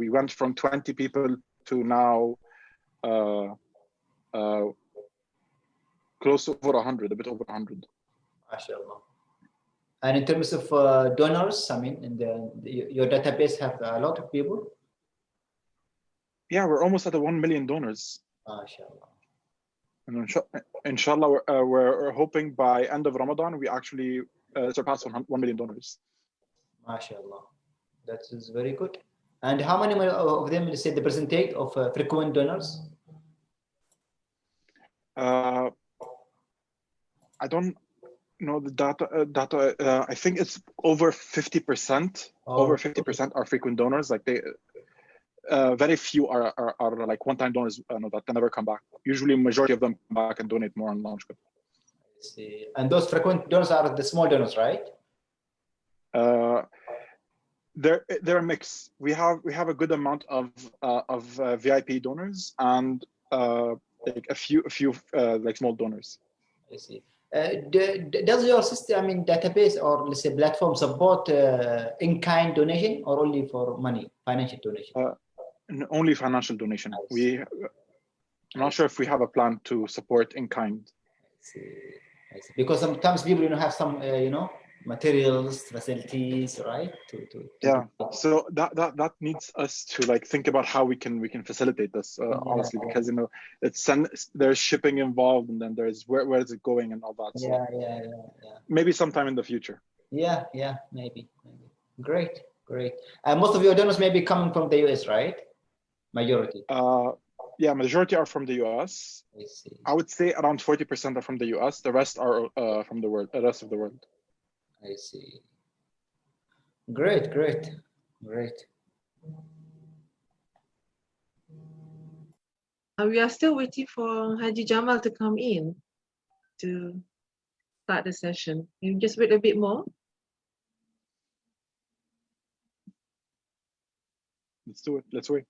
We went from 20 people to now close to over 100, a bit over 100. MashaAllah. And in terms of donors, I mean, in your database have a lot of people? Yeah, we're almost at 1 million donors. MashaAllah. And inshallah, we're hoping by end of Ramadan, we actually surpass 1 million donors. MashaAllah. That is very good. And how many of them, let's say, the percentage of frequent donors? I don't know the data. I think it's over 50%. Oh, over 50% are frequent donors. Like they, very few are like one-time donors that never come back. Usually, majority of them come back and donate more on launch. I see. And those frequent donors are the small donors, right? They're a mix. We have a good amount of VIP donors and like a few like small donors. I see. Does your system, I mean, database or let's say platform support in-kind donation or only for money, financial donation? Only financial donation. I'm not sure if we have a plan to support in-kind. I see. Because sometimes people have some materials, facilities, right? Yeah. So that needs us to like think about how we can facilitate this honestly, because there's shipping involved, and then there's where is it going and all that. So yeah. Maybe sometime in the future. Yeah, maybe. Great. And most of your donors may be coming from the US, right? Majority. Yeah, majority are from the US. I see. I would say around 40% are from the US. The rest are from the rest of the world. I see. Great. We are still waiting for Haji Jamal to come in to start the session. You just wait a bit more. Let's do it. Let's wait.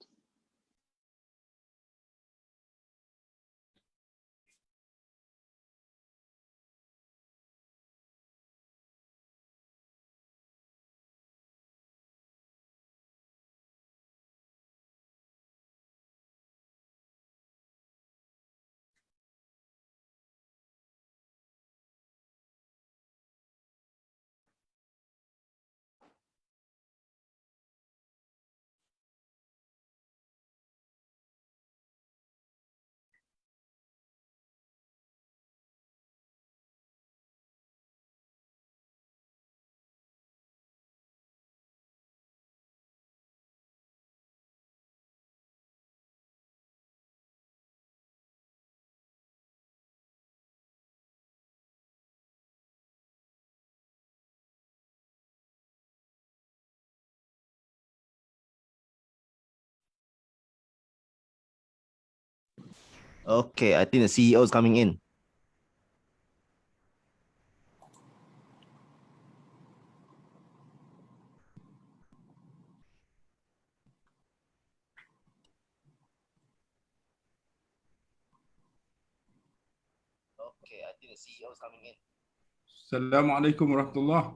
Okay, I think the CEO is coming in. Okay, I think the CEO is coming in. Assalamu alaikum warahmatullah.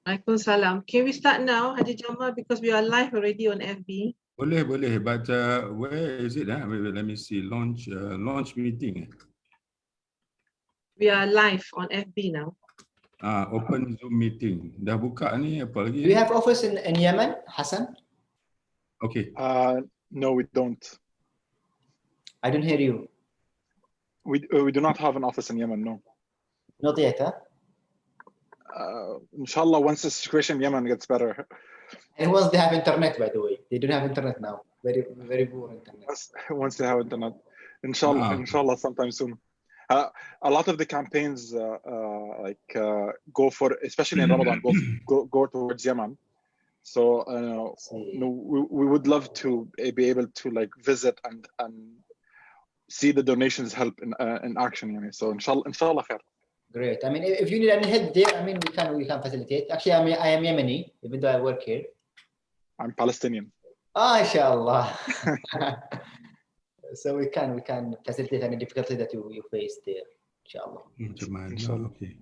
Waalaikumsalam. Can we start now, Haji Jamal, because we are live already on FB? Boleh, but where is it? Wait, let me see. Launch meeting. We are live on FB now. Open Zoom meeting. Dah buka ni apa lagi? Do you have office in Yemen, Hassan? Okay. No, we don't. I don't hear you. We do not have an office in Yemen, no. Not yet, huh? Inshallah, once the situation in Yemen gets better. And once they have internet, by the way, they don't have internet now. Very, very poor internet. Once they have internet, inshallah, sometime soon. A lot of the campaigns go for, especially in Ramadan, go towards Yemen. So we would love to be able to like visit and see the donations help in action. So inshallah khair. Great. I mean, if you need any help there, I mean, we can facilitate. Actually, I am Yemeni, even though I work here. I'm Palestinian. Inshallah. So we can facilitate any difficulty that you face there. Inshallah. Okay.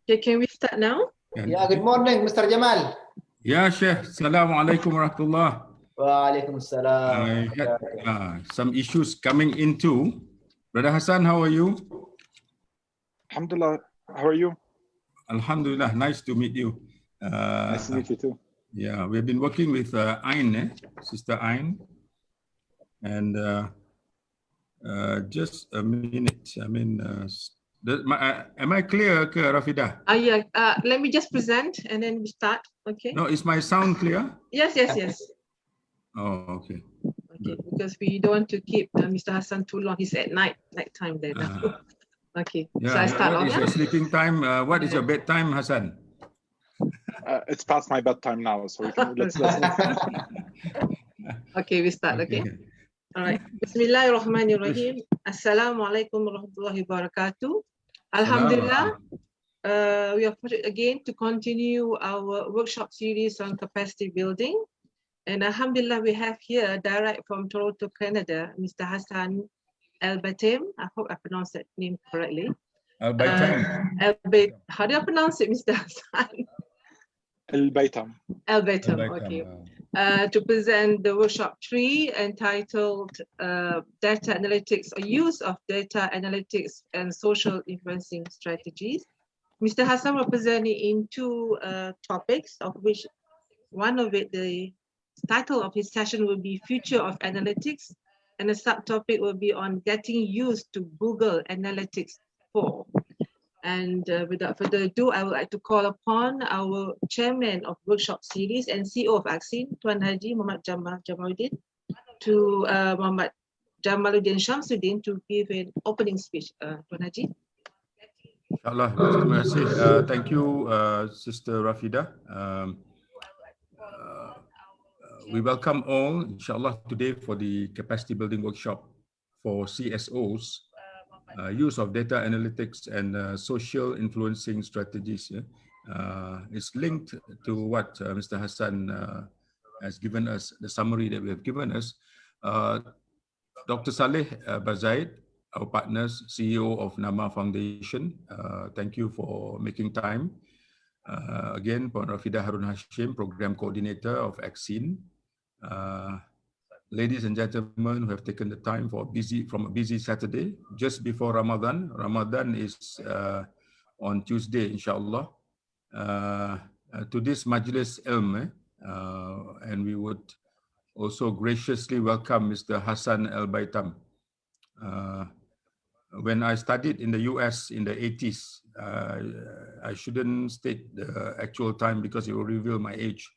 Okay, can we start now? Yeah, good morning, Mr. Jamal. Yeah, Sheikh. Assalamualaikum warahmatullah. Waalaikumsalam. I had some issues coming into. Brother Hassan, how are you? Alhamdulillah. How are you? Alhamdulillah, nice to meet you. Nice to meet you too. Yeah, we've been working with Ain, Sister Ain. And just a minute. I mean, am I clear, Rafida? Yeah. Let me just present and then we start. Okay. No, is my sound clear? Yes. Oh, okay. Okay, because we don't want to keep Mr. Hassan too long. He's at nighttime then. Okay. Yeah, So I start what off. is your sleeping time? What is your bedtime, Hassan? It's past my bedtime now, so we can, let's Okay, we start. Okay. All right. Bismillahirrahmanirrahim. Assalamualaikum warahmatullahi wabarakatuh. Alhamdulillah. We are fortunate again to continue our workshop series on capacity building. And Alhamdulillah, we have here direct from Toronto, Canada, Mr. Hassan El-Batem. I hope I pronounced that name correctly. El-Batem. How do you pronounce it, Mr. Hassan? El-Batem. El-Batem, okay. To present the workshop 3 entitled Data Analytics or Use of Data Analytics and Social Influencing Strategies. Mr. Hassan will present it in 2 topics, of which one of it, the title of his session will be Future of Analytics, and the subtopic will be on getting used to Google Analytics 4. And without further ado, I would like to call upon our chairman of workshop series and CEO of AXIN, Tuan Haji Muhammad Jamaluddin, to Muhammad Jamaluddin Shamsuddin to give an opening speech. Tuan Haji. Inshallah, terima kasih. Thank you, Sister Rafida. We welcome all, inshallah, today for the capacity building workshop for CSOs, use of data analytics and social influencing strategies. It's linked to what Mr. Hassan has given us, the summary that we have given us. Dr. Saleh Bazaid, our partners, CEO of NAMA Foundation, thank you for making time. Again, Puan Rafida Harun Hashim, Program Coordinator of AXIN. Ladies and gentlemen who have taken the time from a busy Saturday, just before Ramadan. Ramadan is on Tuesday, inshallah. To this Majlis Ilm, and we would also graciously welcome Mr. Hassan El-Batem. When I studied in the US in the 80s, I shouldn't state the actual time because it will reveal my age.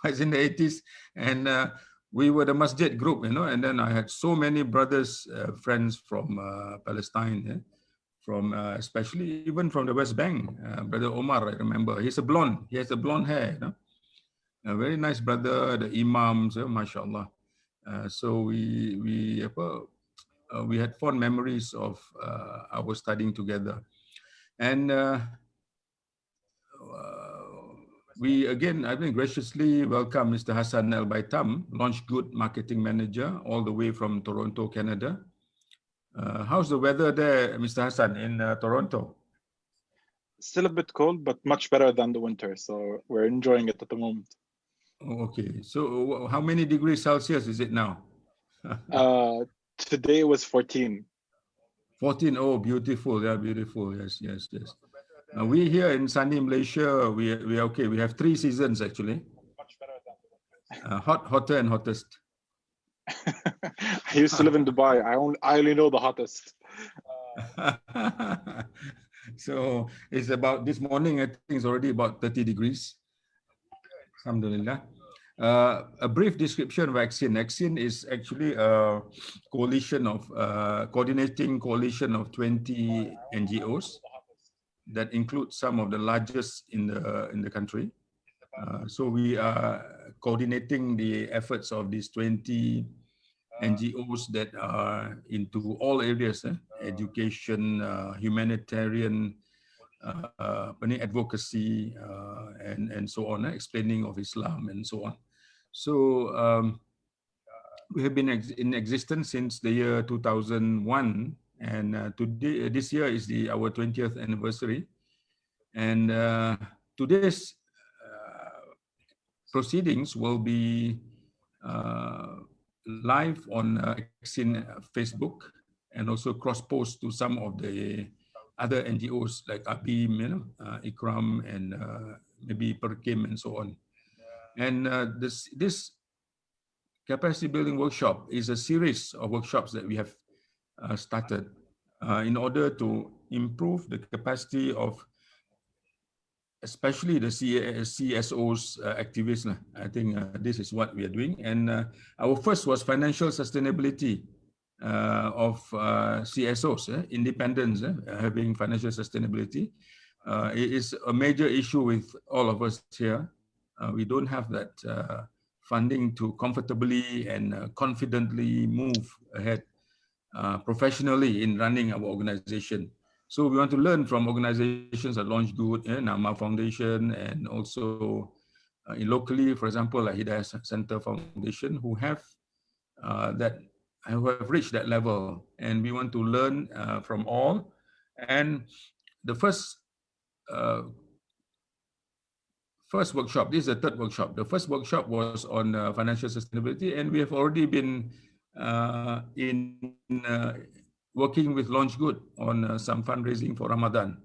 I was in the 80s, and we were the masjid group, and then I had so many brothers, friends from Palestine, from especially even from the West Bank. Brother Omar, I remember, he's a blonde, he has a blonde hair, a very nice brother, the imams, mashallah. So we had fond memories of our studying together. And we again, I think, graciously welcome Mr. Hassan El-Batem, Launch Good Marketing Manager, all the way from Toronto, Canada. How's the weather there, Mr. Hassan, in Toronto? Still a bit cold, but much better than the winter. So we're enjoying it at the moment. Oh, okay. So how many degrees Celsius is it now? Today was 14. 14, oh, beautiful. Yeah, beautiful. Yes. We here in sunny Malaysia, we are okay. We have 3 seasons actually. Much better than hot, hotter, and hottest. I used to live in Dubai. I only know the hottest. So it's about this morning, I think it's already about 30 degrees. Alhamdulillah. A brief description of AXIN. AXIN is actually a coalition of coordinating coalition of 20 NGOs that include some of the largest in the country. So we are coordinating the efforts of these 20 NGOs that are into all areas, education, humanitarian, advocacy, and so on, explaining of Islam and so on. So we have been in existence since the year 2001, and today, this year is our 20th anniversary. And today's proceedings will be live on Exin Facebook and also cross-post to some of the other NGOs like ABIM, IKRAM, and maybe Perkim and so on. And this capacity building workshop is a series of workshops that we have started in order to improve the capacity of especially the CSOs activists. I think this is what we are doing. And our first was financial sustainability of CSOs, independence, having financial sustainability. It is a major issue with all of us here. We don't have that funding to comfortably and confidently move ahead professionally in running our organization. So we want to learn from organizations that launch good, Nama Foundation, and also locally, for example, like Hidayah Center Foundation, who have reached that level, and we want to learn from all. And the first workshop, this is the third workshop. The first workshop was on financial sustainability, and we have already been working with Launch Good on some fundraising for Ramadan.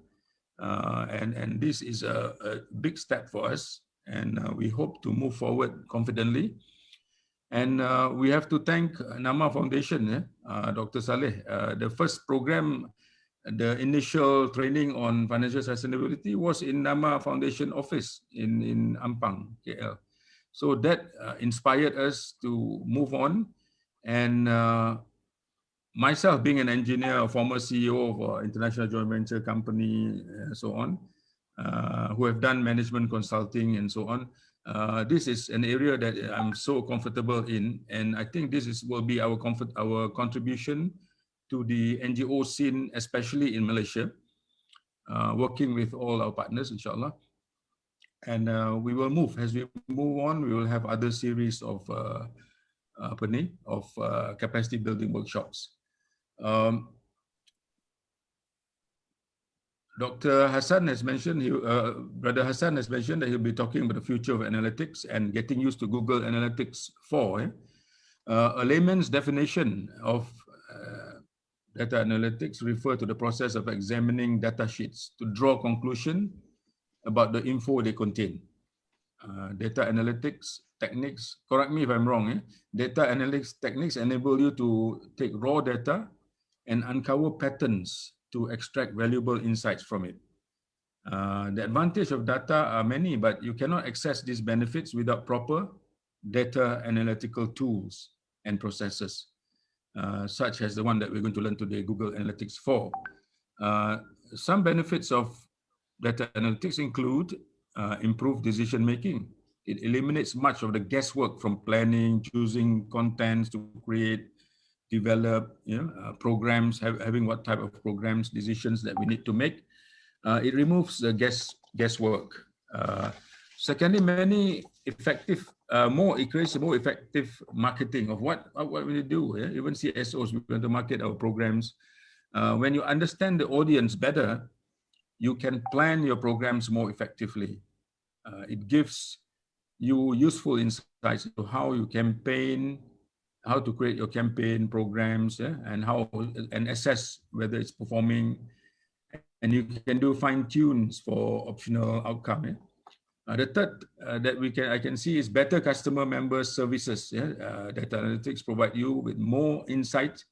And this is a big step for us, and we hope to move forward confidently. And we have to thank Nama Foundation, Dr. Saleh. The first program, the initial training on financial sustainability was in Nama Foundation office in Ampang, KL. So that inspired us to move on. And myself, being an engineer, a former CEO of an international joint venture company, and so on, who have done management consulting and so on, this is an area that I'm so comfortable in, and I think this will be our contribution to the NGO scene, especially in Malaysia, working with all our partners, inshallah. And we will move. As we move on, we will have other series of capacity building workshops. Dr. Hassan has mentioned, Brother Hassan has mentioned that he'll be talking about the future of analytics and getting used to Google Analytics 4. A layman's definition of data analytics refer to the process of examining data sheets to draw conclusion about the info they contain. Data analytics techniques, correct me if I'm wrong, data analytics techniques enable you to take raw data and uncover patterns to extract valuable insights from it. The advantage of data are many, but you cannot access these benefits without proper data analytical tools and processes, such as the one that we're going to learn today, Google Analytics 4. Some benefits of data analytics include improved decision-making. It eliminates much of the guesswork from planning, choosing contents to create, develop, programs, having what type of programs, decisions that we need to make. It removes the guesswork. Secondly, it creates a more effective marketing of what we do. Even CSOs, we want to market our programs. When you understand the audience better, you can plan your programs more effectively. It gives you useful insights into how you campaign, how to create your campaign programs, and assess whether it's performing. And you can do fine tunes for optional outcome. The third that I can see is better customer member services. Data analytics provide you with more insight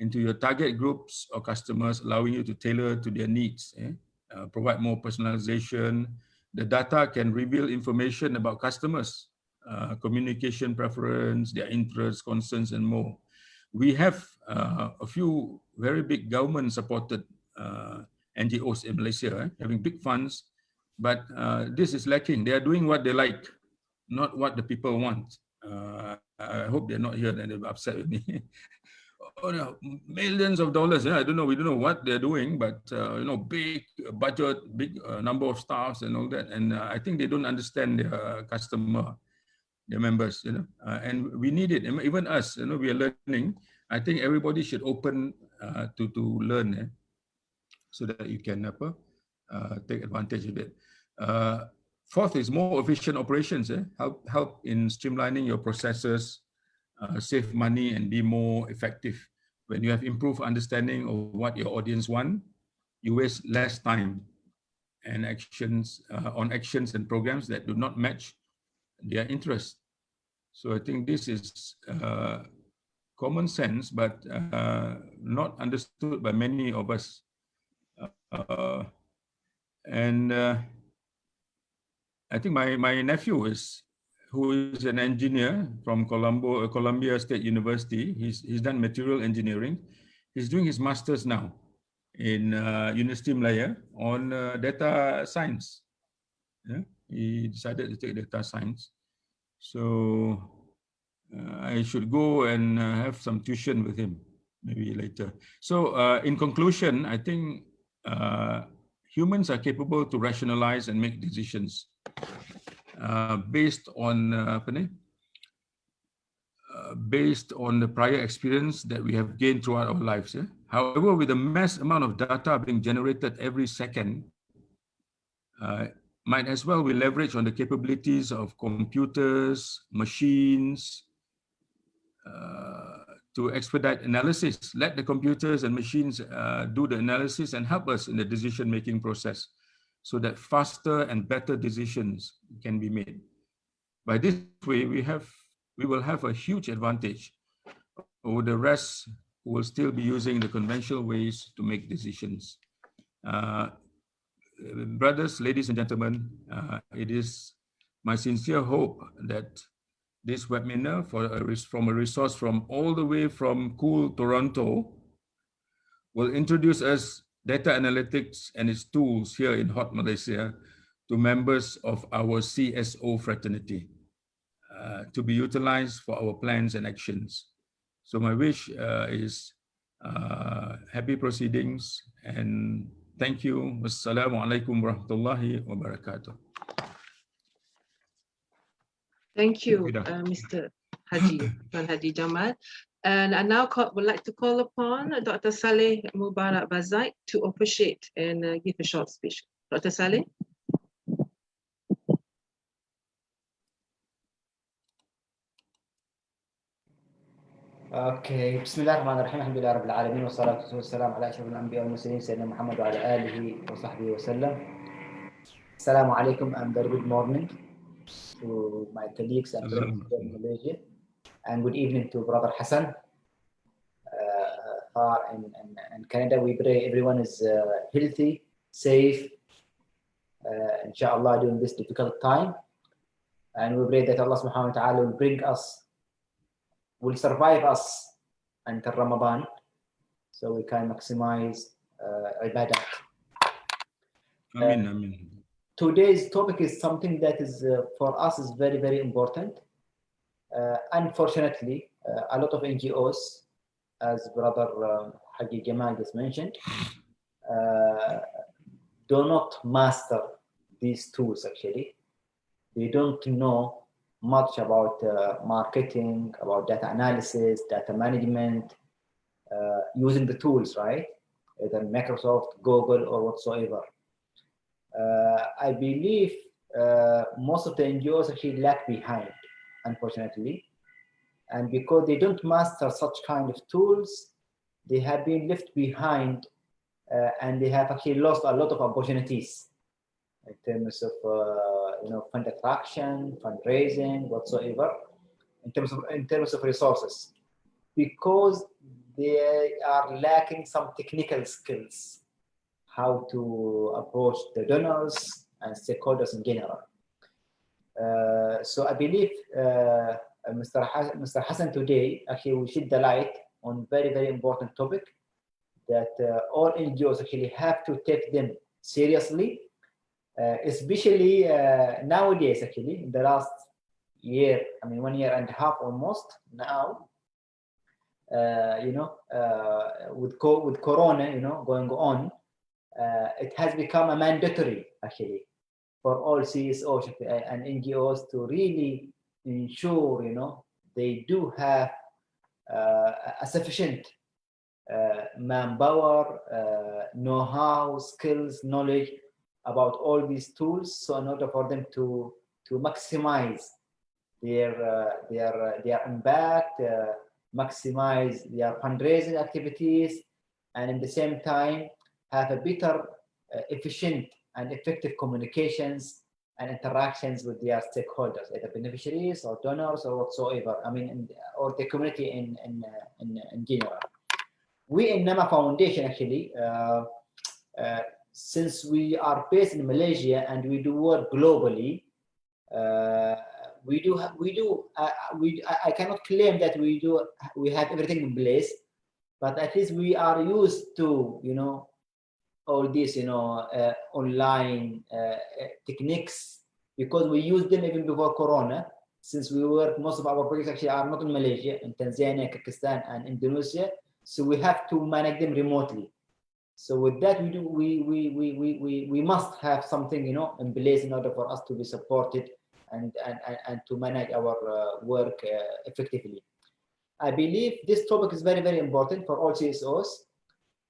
into your target groups or customers, allowing you to tailor to their needs. Provide more personalization. The data can reveal information about customers, communication preference, their interests, concerns, and more. We have a few very big government-supported NGOs in Malaysia, having big funds, but this is lacking. They are doing what they like, not what the people want. I hope they're not here and they're upset with me. Oh, no, millions of dollars. I don't know. We don't know what they're doing, but big budget, big number of staffs and all that. And I think they don't understand their customer, their members. And we need it. Even us. We are learning. I think everybody should open to learn, so that you can take advantage of it. Fourth is more efficient operations. Help in streamlining your processes, save money, and be more effective. When you have improved understanding of what your audience want, you waste less time and actions on actions and programs that do not match their interest. So I think this is common sense, but not understood by many of us. I think my nephew who is an engineer from Columbia State University. He's done material engineering. He's doing his master's now in University Malaya on data science. Yeah? He decided to take data science. So I should go and have some tuition with him maybe later. So in conclusion, I think humans are capable to rationalize and make decisions based on the prior experience that we have gained throughout our lives. Yeah? However, with the mass amount of data being generated every second, might as well we leverage on the capabilities of computers, machines, to expedite analysis. Let the computers and machines do the analysis and help us in the decision-making process so that faster and better decisions can be made. By this way, we will have a huge advantage over the rest who will still be using the conventional ways to make decisions. Brothers, ladies and gentlemen, it is my sincere hope that this webinar from a resource from all the way from cool Toronto will introduce us data analytics and its tools here in hot Malaysia to members of our CSO fraternity to be utilized for our plans and actions. So my wish is happy proceedings and thank you. Wassalamu alaikum warahmatullahi wabarakatuh. Thank you, Mr. Haji Jamal. And I now would like to call upon Dr. Saleh Mubarak Bazaik to officiate and give a short speech. Dr. Saleh. اوكي بسم الله الرحمن الرحيم الحمد لله رب العالمين والصلاه والسلام على اشرف الانبياء والمرسلين سيدنا محمد وعلى اله وصحبه وسلم. السلام عليكم and very good morning to my colleagues and friends in Malaysia, and good evening to Brother Hassan far in Canada. We pray everyone is healthy, safe, inshallah, during this difficult time, and we pray that Allah subhanahu wa ta'ala will survive us until Ramadan, so we can maximize ibadah. Amin, amin. Today's topic is something that is for us is very, very important. Unfortunately, a lot of NGOs, as Brother Haji Jamal just mentioned, do not master these tools actually. They don't know much about marketing, about data analysis, data management, using the tools, right? Either Microsoft, Google, or whatsoever. I believe most of the NGOs actually lag behind, unfortunately. And because they don't master such kind of tools, they have been left behind and they have actually lost a lot of opportunities in terms of fund attraction, fundraising, whatsoever, in terms of resources, because they are lacking some technical skills, how to approach the donors and stakeholders in general. So I believe Mr. Hassan today actually will shed the light on very, very important topic that all NGOs actually have to take them seriously. Especially nowadays, actually, in the last year, 1 year and a half almost now, with Corona, going on, it has become a mandatory actually for all CSOs and NGOs to really ensure, they do have a sufficient manpower, know-how, skills, knowledge about all these tools, so in order for them to maximize their impact, maximize their fundraising activities, and at the same time have a better, efficient and effective communications and interactions with their stakeholders, either beneficiaries or donors or whatsoever. I mean, or the community in general. We in NAMA Foundation actually, since we are based in Malaysia and we do work globally, I cannot claim that we have everything in place, but at least we are used to, you know, all these, you know, online techniques, because we used them even before Corona, since we work, most of our projects actually are not in Malaysia, in Tanzania, Pakistan, and Indonesia, so we have to manage them remotely. So with that, we must have something, you know, in place in order for us to be supported and to manage our work effectively. I believe this topic is very, very important for all CSOs,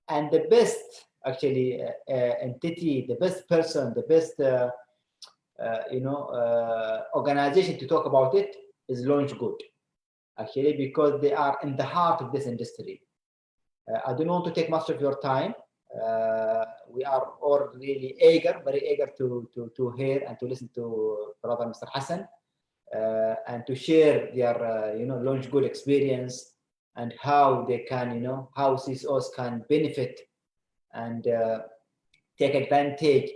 and the best actually entity, the best person, the best organization to talk about it is Launch Good, actually, because they are in the heart of this industry. I don't want to take much of your time. We are all really very eager to hear and to listen to Brother Mr. Hassan and to share their Launch Good experience and how they can, how CSOs can benefit and take advantage,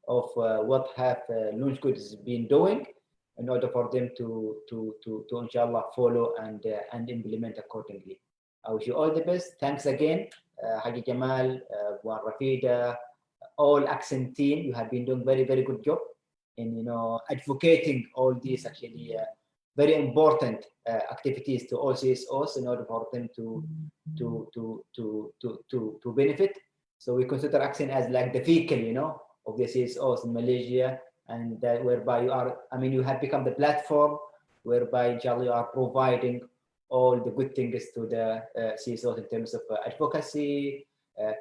of what have Launch Good has been doing in order for them to inshallah follow and implement accordingly. I wish you all the best. Thanks again, Haji Jamal, Buan Rafida, all Accent team. You have been doing very, very good job in advocating all these actually very important activities to all CSOs in order for them to benefit. So we consider Accent as like the vehicle, of the CSOs in Malaysia, and whereby you have become the platform whereby inshallah you are providing all the good things to the CSOs in terms of advocacy,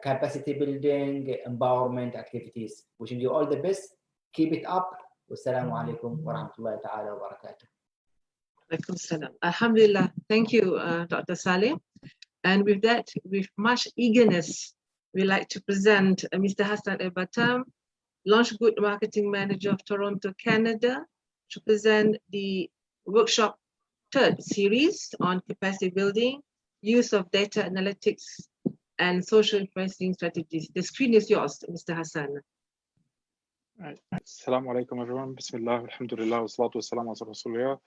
capacity building, empowerment activities. Wishing you all the best. Keep it up. Wassalamu alaikum wa rahmatullahi ta'ala wa barakatuh. Alaikum salam. Alhamdulillah. Thank you, Dr. Saleh. And with that, with much eagerness, we like to present Mr. Hassan El-Batam, Launch Good Marketing Manager of Toronto, Canada, to present the workshop third series on capacity building, use of data analytics, and social influencing strategies. The screen is yours, Mr. Hassan. Assalamu alaikum everyone. Bismillah, alhamdulillah, wa salatu wa salam ala rasulillah.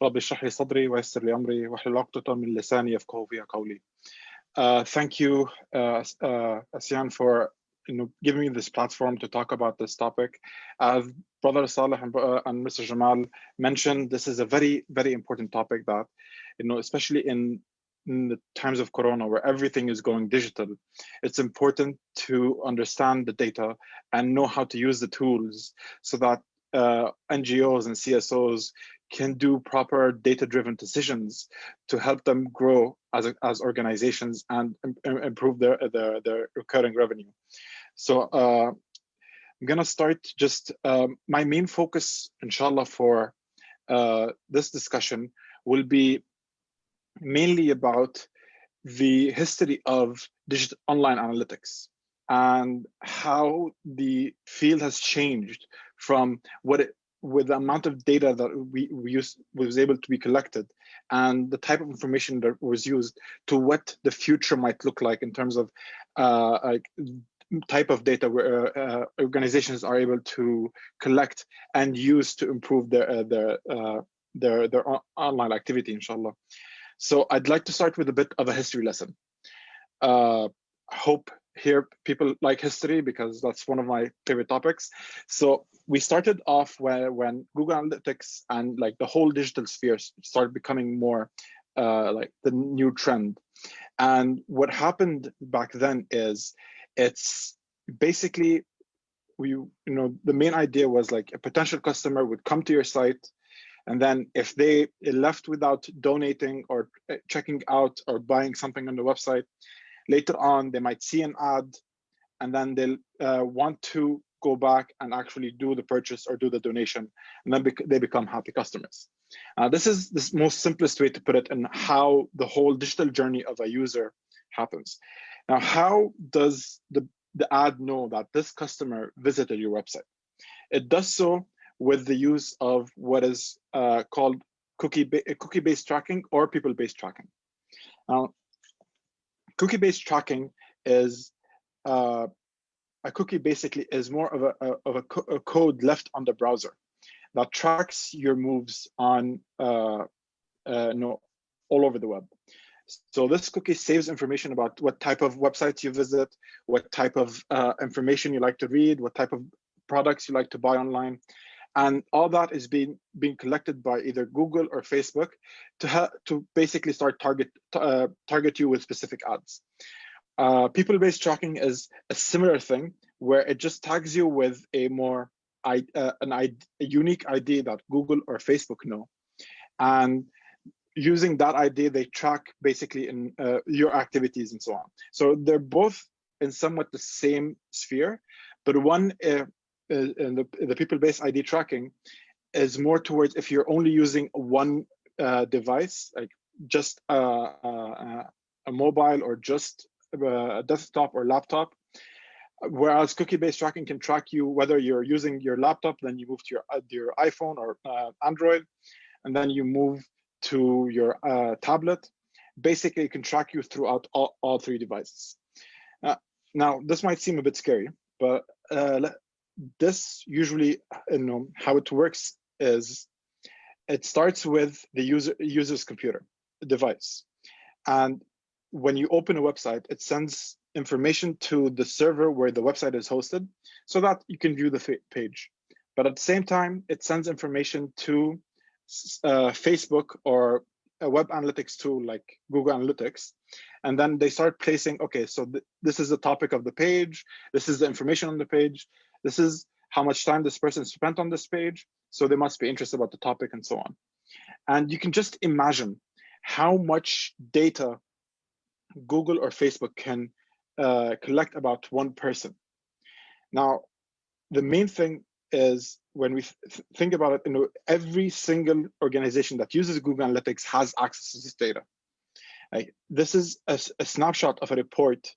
Rabbi shrah li sadri wa yassir li amri wa hlul 'uqdatan min lisani yafqahu bihi qawli. Thank you, Asian, for giving me this platform to talk about this topic. As Brother Saleh and Mr. Jamal mentioned, this is a very, very important topic that, especially in the times of Corona, where everything is going digital, it's important to understand the data and know how to use the tools so that NGOs and CSOs can do proper data-driven decisions to help them grow as organizations and improve their recurring revenue. So I'm gonna start just my main focus, inshallah, for this discussion will be mainly about the history of digital online analytics and how the field has changed from with the amount of data that was able to be collected and the type of information that was used to what the future might look like in terms of type of data where organizations are able to collect and use to improve their online activity, inshallah. So I'd like to start with a bit of a history lesson. Hope here people like history because that's one of my favorite topics. So we started off when Google Analytics and like the whole digital sphere started becoming more like the new trend. And what happened back then is it's basically the main idea was like a potential customer would come to your site, and then if they left without donating or checking out or buying something on the website, later on they might see an ad, and then they'll want to go back and actually do the purchase or do the donation, and then they become happy customers. This is the most simplest way to put it, and how the whole digital journey of a user happens. Now, how does the ad know that this customer visited your website? It does so with the use of what is called cookie-based tracking or people-based tracking. Now, cookie-based tracking is a cookie basically is more of a code left on the browser that tracks your moves on all over the web. So this cookie saves information about what type of websites you visit, what type of information you like to read, what type of products you like to buy online. And all that is being collected by either Google or Facebook to basically start target you with specific ads. People-based tracking is a similar thing, where it just tags you with a more a unique ID that Google or Facebook know, and using that ID, they track basically in your activities and so on. So they're both in somewhat the same sphere, but one in the people-based ID tracking is more towards if you're only using one device, like just a mobile or just a desktop or laptop, whereas cookie-based tracking can track you whether you're using your laptop, then you move to your iPhone or Android, and then you move to your tablet. Basically, it can track you throughout all three devices. Now, this might seem a bit scary, but this usually, how it works is it starts with the user's computer device, and when you open a website, it sends information to the server where the website is hosted so that you can view the page. But at the same time, it sends information to Facebook or a web analytics tool like Google Analytics. And then they start placing, okay, so this is the topic of the page. This is the information on the page. This is how much time this person spent on this page. So they must be interested about the topic and so on. And you can just imagine how much data Google or Facebook can collect about one person. Now, the main thing is when we think about it, every single organization that uses Google Analytics has access to this data. This is a snapshot of a report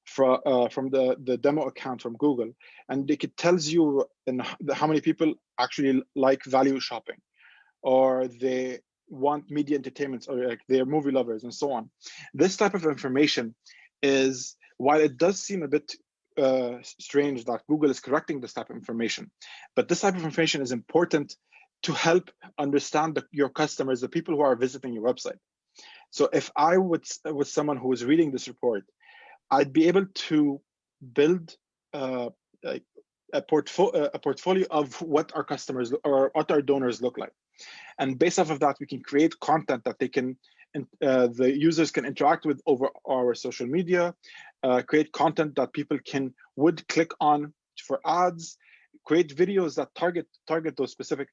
from the demo account from Google, and it tells you how many people actually like value shopping, or they want media entertainment, or like they're movie lovers and so on. This type of information is, while it does seem a bit strange that Google is collecting this type of information, but this type of information is important to help understand your customers, the people who are visiting your website. So if I was someone who was reading this report, I'd be able to build a portfolio of what our customers or what our donors look like. And based off of that, we can create content that the users can interact with over our social media, create content that people would click on for ads, create videos that target those specific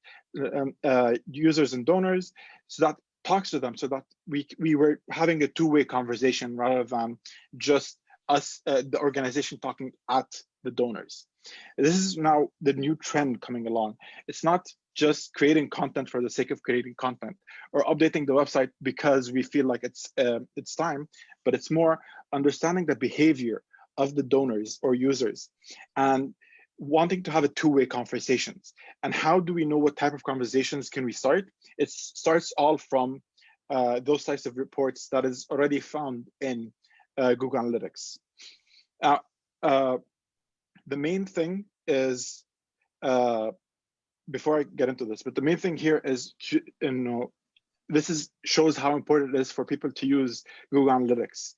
users and donors, so that talks to them, so that we were having a two-way conversation rather than just us, the organization, talking at the donors. This is now the new trend coming along. It's not just creating content for the sake of creating content or updating the website because we feel like it's time, but it's more understanding the behavior of the donors or users and wanting to have a two-way conversations. And how do we know what type of conversations can we start? It starts all from those types of reports that is already found in Google Analytics. The main thing is, before I get into this, but the main thing here is, this shows how important it is for people to use Google Analytics.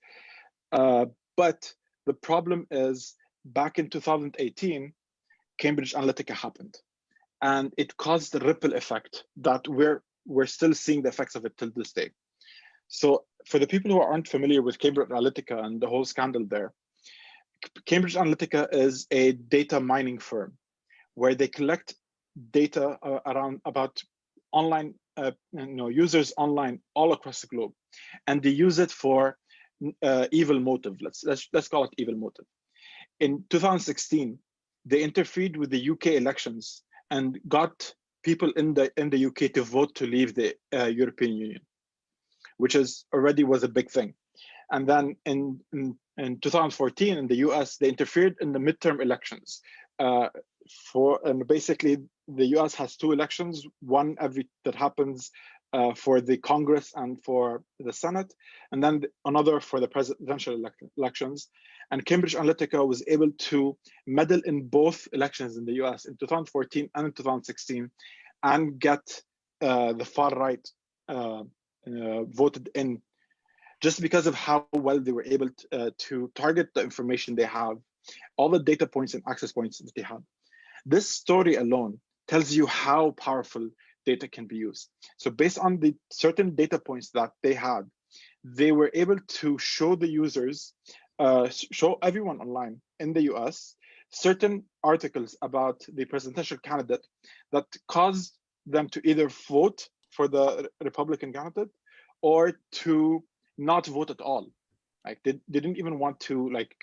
But the problem is, back in 2018, Cambridge Analytica happened, and it caused the ripple effect that we're still seeing the effects of it till this day. So for the people who aren't familiar with Cambridge Analytica and the whole scandal there, Cambridge Analytica is a data mining firm where they collect data about online users online all across the globe, and they use it for evil motive. Let's call it evil motive. In 2016, they interfered with the UK elections and got people in the UK to vote to leave the European Union, which already was a big thing. And then in 2014 in the US, they interfered in the midterm elections. And basically the US has 2 elections, one that happens for the Congress and for the Senate, and then another for the presidential elections. And Cambridge Analytica was able to meddle in both elections in the US in 2014 and in 2016 and get the far right voted in, just because of how well they were able to target the information they have, all the data points and access points that they have. This story alone tells you how powerful data can be used. So based on the certain data points that they had, they were able to show the users, show everyone online in the US, certain articles about the presidential candidate that caused them to either vote for the Republican candidate or to not vote at all. Like they didn't even want to, like,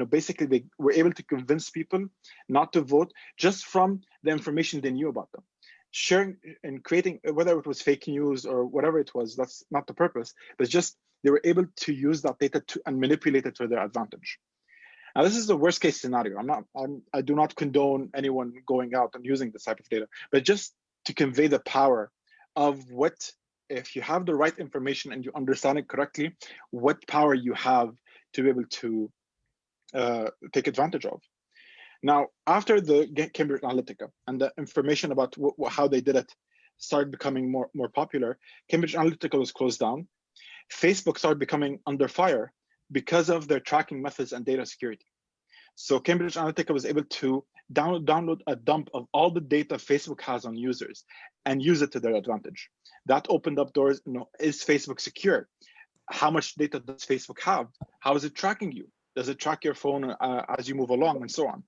basically they were able to convince people not to vote just from the information they knew about them. Sharing and creating, whether it was fake news or whatever it was, that's not the purpose, but just they were able to use that data and manipulate it to their advantage. Now, this is the worst case scenario. I do not condone anyone going out and using this type of data, but just to convey the power of what, if you have the right information and you understand it correctly, what power you have to be able to take advantage of. Now, after the Cambridge Analytica and the information about how they did it started becoming more popular, Cambridge Analytica was closed down. Facebook started becoming under fire because of their tracking methods and data security. So Cambridge Analytica was able to download a dump of all the data Facebook has on users and use it to their advantage. That opened up doors. Is Facebook secure? How much data does Facebook have? How is it tracking you? Does it track your phone as you move along, and so on?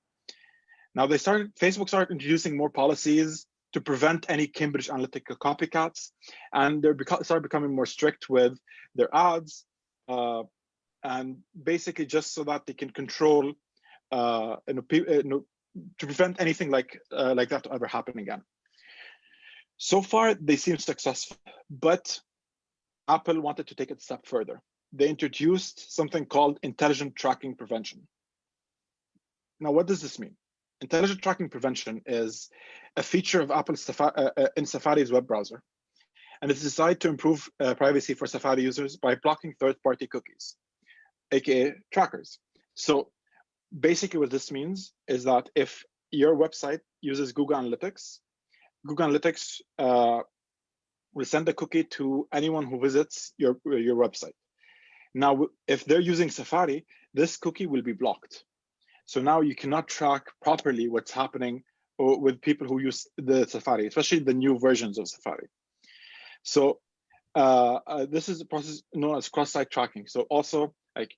Now Facebook started introducing more policies to prevent any Cambridge Analytica copycats, and they started becoming more strict with their ads, and basically just so that they can control, to prevent anything like that to ever happen again. So far, they seem successful, but Apple wanted to take it a step further. They introduced something called intelligent tracking prevention. Now, what does this mean? Intelligent tracking prevention is a feature of Apple's in Safari's web browser, and it's designed to improve privacy for Safari users by blocking third-party cookies, aka trackers. So basically what this means is that if your website uses Google Analytics will send a cookie to anyone who visits your website. Now, if they're using Safari, this cookie will be blocked. So now you cannot track properly what's happening with people who use the Safari, especially the new versions of Safari. So this is a process known as cross-site tracking. So also, like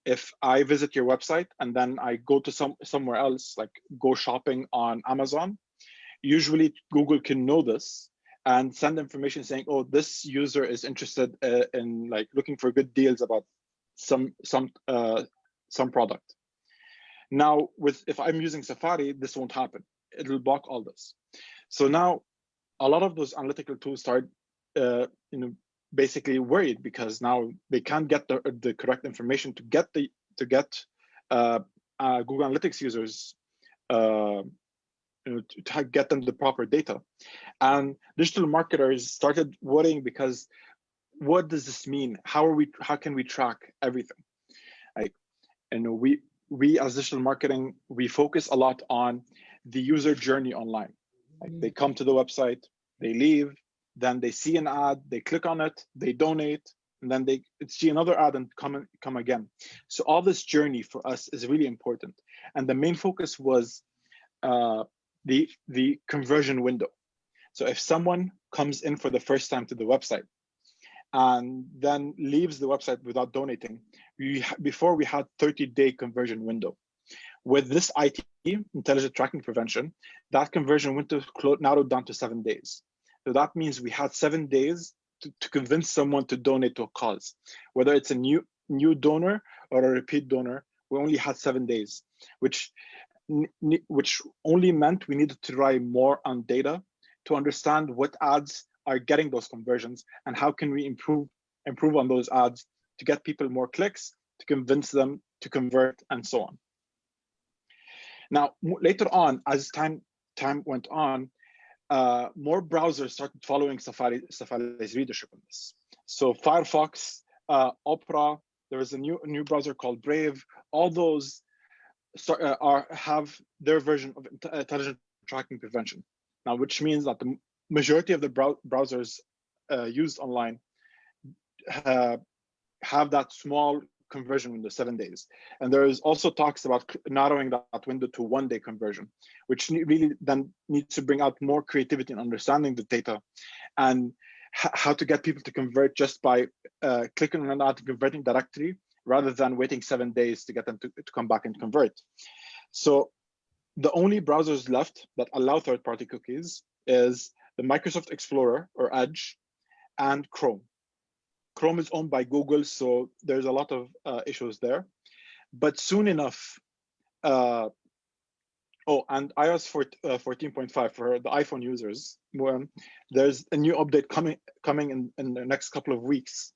if I visit your website and then I go to somewhere else, like go shopping on Amazon, usually Google can know this and send information saying, oh, this user is interested in like looking for good deals about some product. Now, if I'm using Safari, this won't happen. It'll block all this. So now, a lot of those analytical tools start, basically worried because now they can't get the correct information to get Google Analytics users, to get them the proper data. And digital marketers started worrying because what does this mean? How can we track everything? Like, we as digital marketing, we focus a lot on the user journey online. Like they come to the website, they leave, then they see an ad, they click on it, they donate, and then they see another ad and come again. So all this journey for us is really important. And the main focus was the conversion window. So if someone comes in for the first time to the website and then leaves the website without donating, before we had 30-day conversion window. With this IT, intelligent tracking prevention, that conversion window narrowed down to 7 days. So that means we had 7 days to convince someone to donate to a cause. Whether it's a new donor or a repeat donor, we only had 7 days, which which only meant we needed to rely more on data to understand what ads are getting those conversions and how can we improve on those ads to get people more clicks, to convince them to convert, and so on. Now, later on, as time went on, more browsers started following Safari's leadership on this. So Firefox, Opera, there was a new browser called Brave. All those have their version of intelligent tracking prevention. Now, which means that the majority of the browsers used online have that small conversion window, 7 days. And there is also talks about narrowing that window to 1 day conversion, which really then needs to bring out more creativity in understanding the data and how to get people to convert just by clicking on an ad and converting directly, rather than waiting 7 days to get them to come back and convert. So the only browsers left that allow third-party cookies is the Microsoft Explorer or Edge and Chrome. Chrome is owned by Google, so there's a lot of issues there. But soon enough, and iOS 14.5 for the iPhone users, there's a new update coming in the next couple of weeks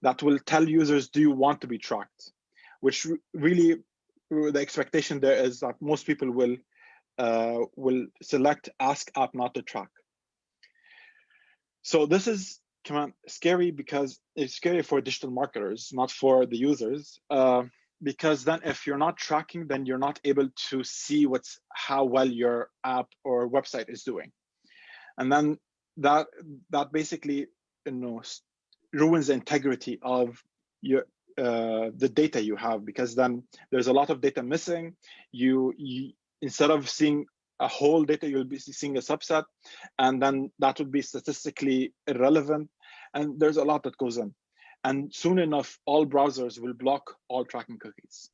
that will tell users, do you want to be tracked? Which really, the expectation there is that most people will select ask app not to track. So this is scary because it's scary for digital marketers, not for the users. Because then if you're not tracking, then you're not able to see how well your app or website is doing. And then that basically, ruins the integrity of your the data you have, because then there's a lot of data missing. You instead of seeing a whole data, you'll be seeing a subset, and then that would be statistically irrelevant. And there's a lot that goes in. And soon enough, all browsers will block all tracking cookies,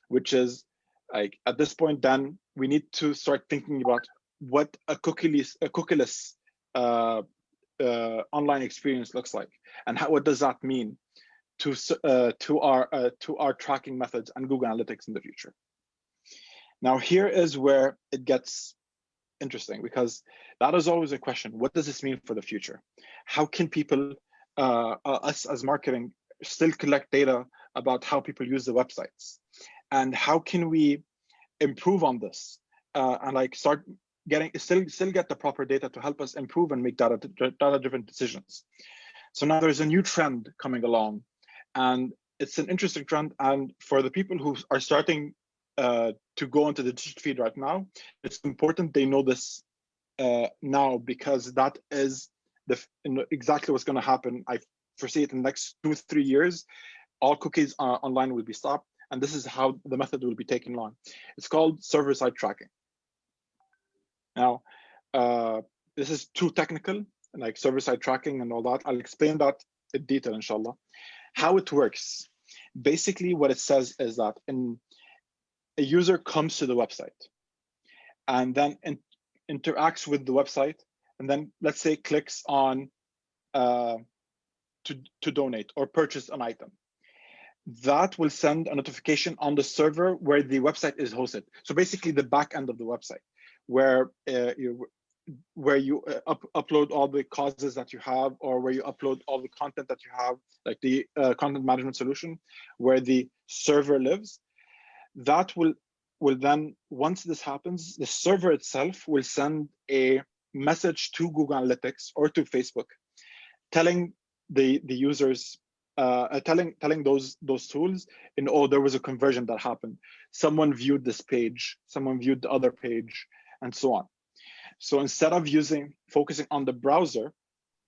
which is like, at this point, then we need to start thinking about what a cookieless online experience looks like, and what does that mean to our tracking methods and Google Analytics in the future. Now, here is where it gets interesting, because that is always a question. What does this mean for the future? How can people, us as marketing, still collect data about how people use the websites? And how can we improve on this and like start getting, still get the proper data to help us improve and make data-driven decisions? So now there's a new trend coming along, and it's an interesting trend. And for the people who are starting to go into the digital feed right now, it's important they know this now, because that is exactly what's going to happen. I foresee it in the next 2-3 years. All cookies online will be stopped, and this is how the method will be taken on. It's called server-side tracking. Now, this is too technical, like server-side tracking and all that. I'll explain that in detail, inshallah. How it works. Basically, what it says is that a user comes to the website and then interacts with the website, and then let's say clicks on to donate or purchase an item. That will send a notification on the server where the website is hosted. So basically the back end of the website, where you upload all the causes that you have, or where you upload all the content that you have, like the content management solution, where the server lives. That will then, once this happens, the server itself will send a message to Google Analytics or to Facebook, telling the users, telling those tools, there was a conversion that happened. Someone viewed this page, someone viewed the other page, and so on. So instead of focusing on the browser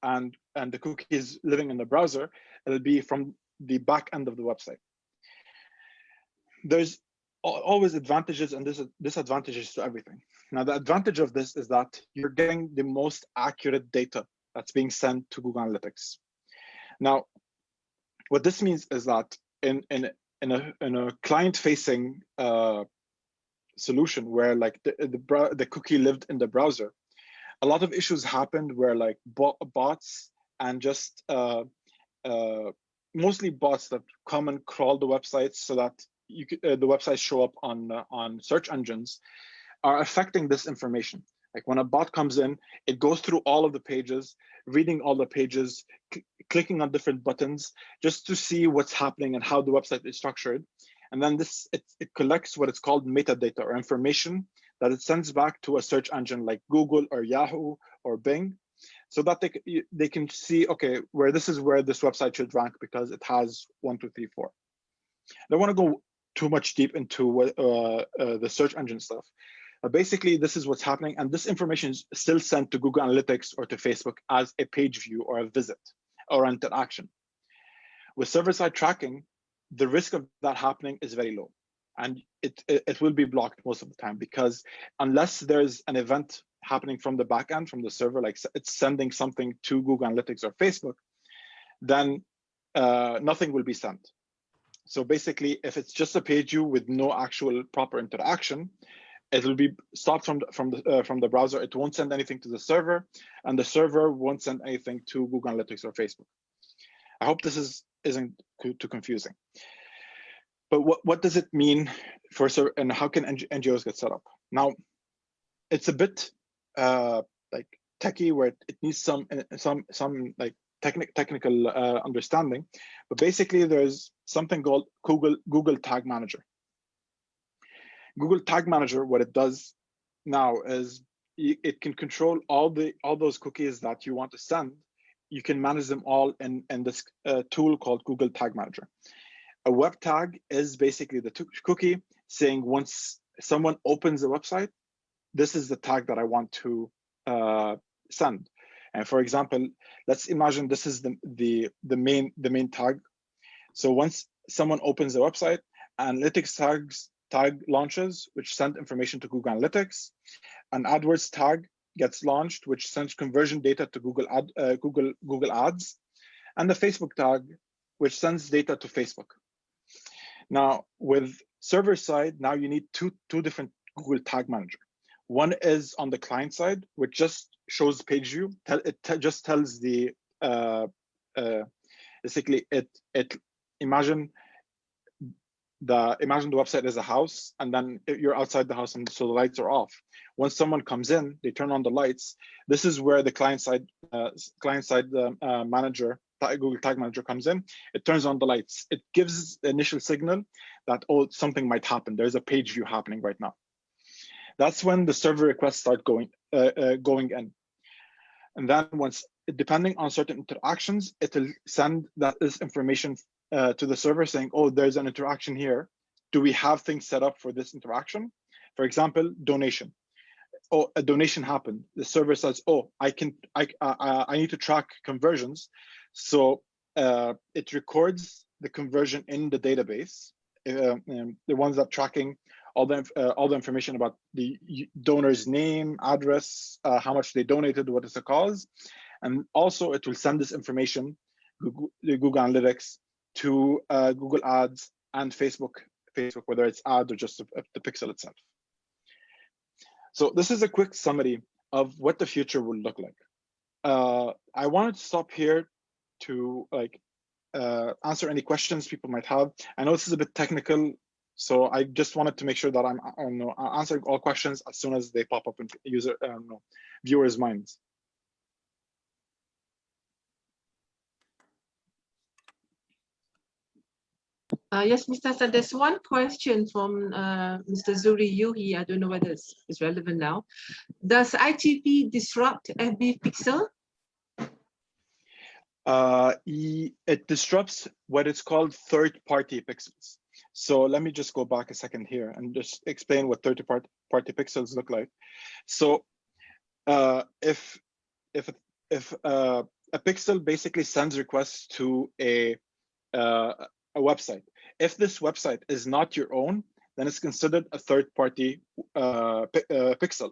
and the cookies living in the browser, it'll be from the back end of the website. There's always advantages and disadvantages to everything. Now, the advantage of this is that you're getting the most accurate data that's being sent to Google Analytics. Now, what this means is that in a client-facing solution where like the cookie lived in the browser, a lot of issues happened where like bots and just mostly bots that come and crawl the websites so that the websites show up on search engines are affecting this information. Like when a bot comes in, it goes through all of the pages, reading all the pages, clicking on different buttons just to see what's happening and how the website is structured. And then it collects what it's called metadata, or information that it sends back to a search engine like Google or Yahoo or Bing, so that they can see, okay, this is where this website should rank because it has 1, 2, 3, 4. I don't want to go too much deep into the search engine stuff. Basically, this is what's happening, and this information is still sent to Google Analytics or to Facebook as a page view or a visit or interaction. With server-side tracking, the risk of that happening is very low, and it will be blocked most of the time, because unless there's an event happening from the back end, from the server, like it's sending something to Google Analytics or Facebook, then nothing will be sent. So basically, if it's just a page view with no actual proper interaction, it will be stopped from the browser. It won't send anything to the server, and the server won't send anything to Google Analytics or Facebook. I hope this isn't too confusing. But what does it mean and how can NGOs get set up? Now, it's a bit like techie, where it needs some like technical understanding. But basically, there's something called Google Tag Manager. Google Tag Manager, what it does now is it can control all those cookies that you want to send. You can manage them all in this tool called Google Tag Manager. A web tag is basically the cookie saying, once someone opens the website, this is the tag that I want to send. And for example, let's imagine this is the main tag. So once someone opens the website, Analytics tag launches, which send information to Google Analytics. An AdWords tag gets launched, which sends conversion data to Google Ads, and the Facebook tag, which sends data to Facebook. Now, with server side, now you need two different Google Tag Manager. One is on the client side, which just shows page view. It just tells the basically imagine the website is a house, and then you're outside the house, and so the lights are off. Once someone comes in, they turn on the lights. This is where the client side manager, Google Tag Manager, comes in. It turns on the lights. It gives the initial signal that, oh, something might happen. There's a page view happening right now. That's when the server requests start going in. And then once, depending on certain interactions, it'll send this information to the server saying, oh, there's an interaction here. Do we have things set up for this interaction? For example, donation. Oh, a donation happened. The server says, oh, I need to track conversions. So it records the conversion in the database, the ones that tracking all the information about the donor's name, address, how much they donated, what is the cause. And also it will send this information, Google Analytics, to Google Ads and Facebook, whether it's ads or just the pixel itself. So this is a quick summary of what the future will look like. I wanted to stop here to answer any questions people might have. I know this is a bit technical, so I just wanted to make sure that I'm answering all questions as soon as they pop up in viewers' minds. Yes, Mr. Hassan, there's one question from Mr. Zuri Yuhi. I don't know whether it's relevant now. Does ITP disrupt FB Pixel? It disrupts what is called third-party pixels. So let me just go back a second here and just explain what third-party pixels look like. So if a pixel basically sends requests to a website, if this website is not your own, then it's considered a third-party pixel.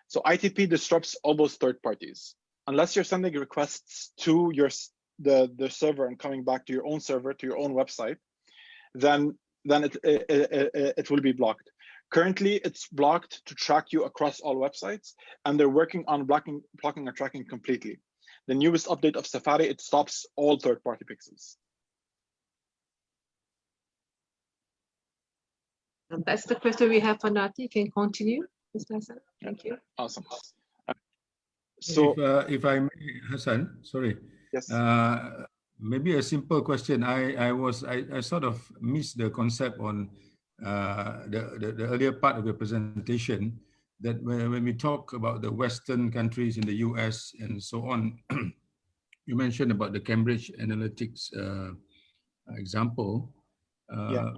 So ITP disrupts all those third parties. Unless you're sending requests to the server and coming back to your own server, to your own website, then it will be blocked. Currently, it's blocked to track you across all websites, and they're working on blocking and tracking completely. The newest update of Safari, it stops all third-party pixels. And that's the question we have for Nati. You can continue, Mr. Hassan. Thank you. Awesome. So, if I may, Hassan, sorry. yes. Maybe a simple question. I sort of missed the concept on the earlier part of your presentation, that when we talk about the Western countries in the US and so on, you mentioned about the Cambridge Analytics example. Yeah.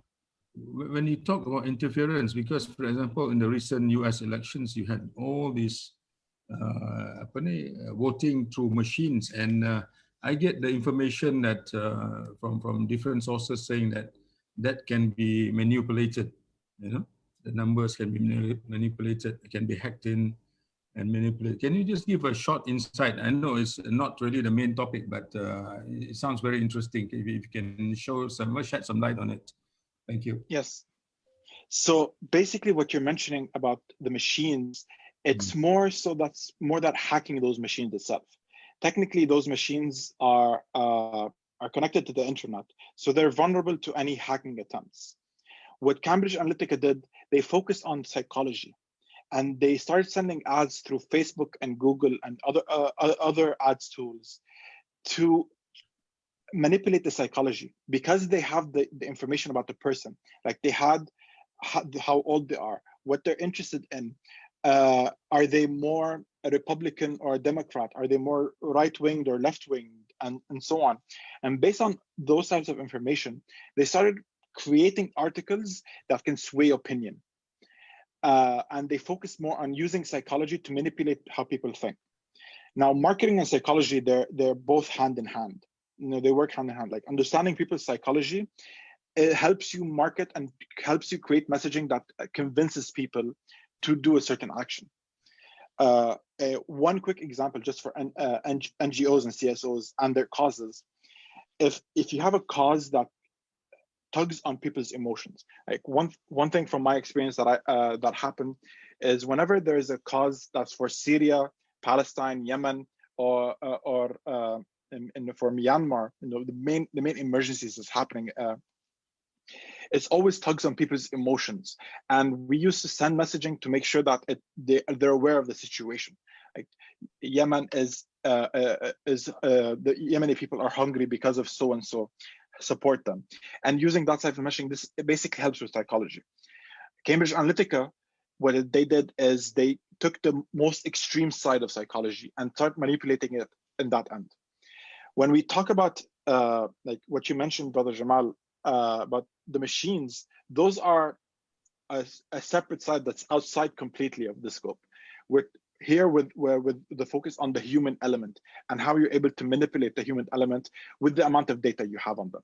When you talk about interference, because for example, in the recent US elections, you had all these voting through machines, and I get the information that from different sources saying that can be manipulated. You know, the numbers can be manipulated, can be hacked in and manipulated. Can you just give a short insight? I know it's not really the main topic, but it sounds very interesting. If you can shed some light on it. Thank you. Yes. So basically what you're mentioning about the machines, it's more so that's more that hacking those machines itself. Technically, those machines are connected to the internet, so they're vulnerable to any hacking attempts. What Cambridge Analytica did, they focused on psychology, and they started sending ads through Facebook and Google and other ads tools to manipulate the psychology, because they have the information about the person, like they had how old they are, what they're interested in. Are they more a Republican or a Democrat? Are they more right-winged or left-winged, and so on? And based on those types of information, they started creating articles that can sway opinion. And they focus more on using psychology to manipulate how people think. Now, marketing and psychology, they're both hand in hand. You know, they work hand in hand. Like understanding people's psychology, it helps you market and helps you create messaging that convinces people to do a certain action. One quick example, just for NGOs and CSOs and their causes. If you have a cause that tugs on people's emotions, like one thing from my experience that happened is whenever there is a cause that's for Syria, Palestine, Yemen, or for Myanmar, you know, the main emergencies is happening. It's always tugs on people's emotions, and we used to send messaging to make sure that they're aware of the situation. Like Yemen is the Yemeni people are hungry because of so and so, support them, and using that type of messaging, this basically helps with psychology. Cambridge Analytica, what they did is they took the most extreme side of psychology and started manipulating it in that end. When we talk about like what you mentioned, Brother Jamal, about the machines, those are a separate side that's outside completely of the scope. With the focus on the human element and how you're able to manipulate the human element with the amount of data you have on them.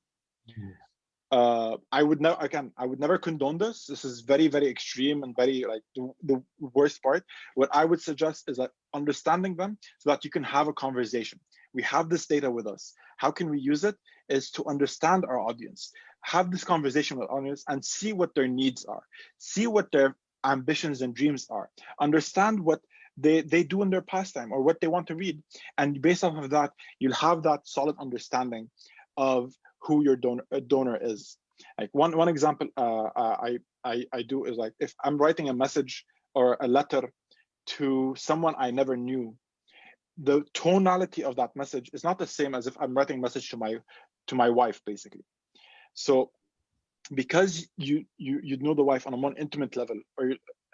I would never condone this. This is very, very extreme and very like the worst part. What I would suggest is that understanding them so that you can have a conversation. We have this data with us. How can we use it? Is to understand our audience, have this conversation with our audience and see what their needs are, see what their ambitions and dreams are, understand what they do in their pastime or what they want to read. And based off of that, you'll have that solid understanding of who your donor is. Like one example I do is like if I'm writing a message or a letter to someone I never knew, the tonality of that message is not the same as if I'm writing a message to my wife, basically. So because you know the wife on a more intimate level,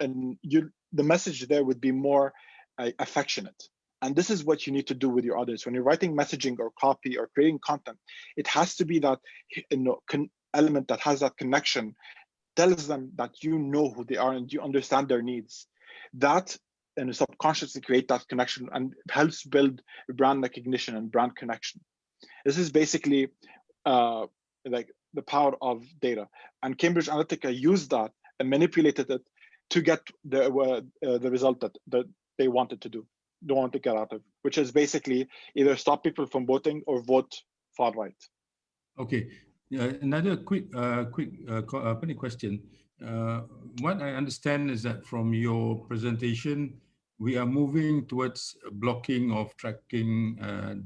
the message there would be more affectionate. And this is what you need to do with your audience. When you're writing messaging or copy or creating content, it has to be that element that has that connection, tells them that you know who they are and you understand their needs. That and subconsciously create that connection and helps build brand recognition and brand connection. This is basically like the power of data. And Cambridge Analytica used that and manipulated it to get the result that they wanted to do. Don't want to get out of, which is basically either stop people from voting or vote far right. Okay, another quick question. What I understand is that from your presentation, we are moving towards blocking of tracking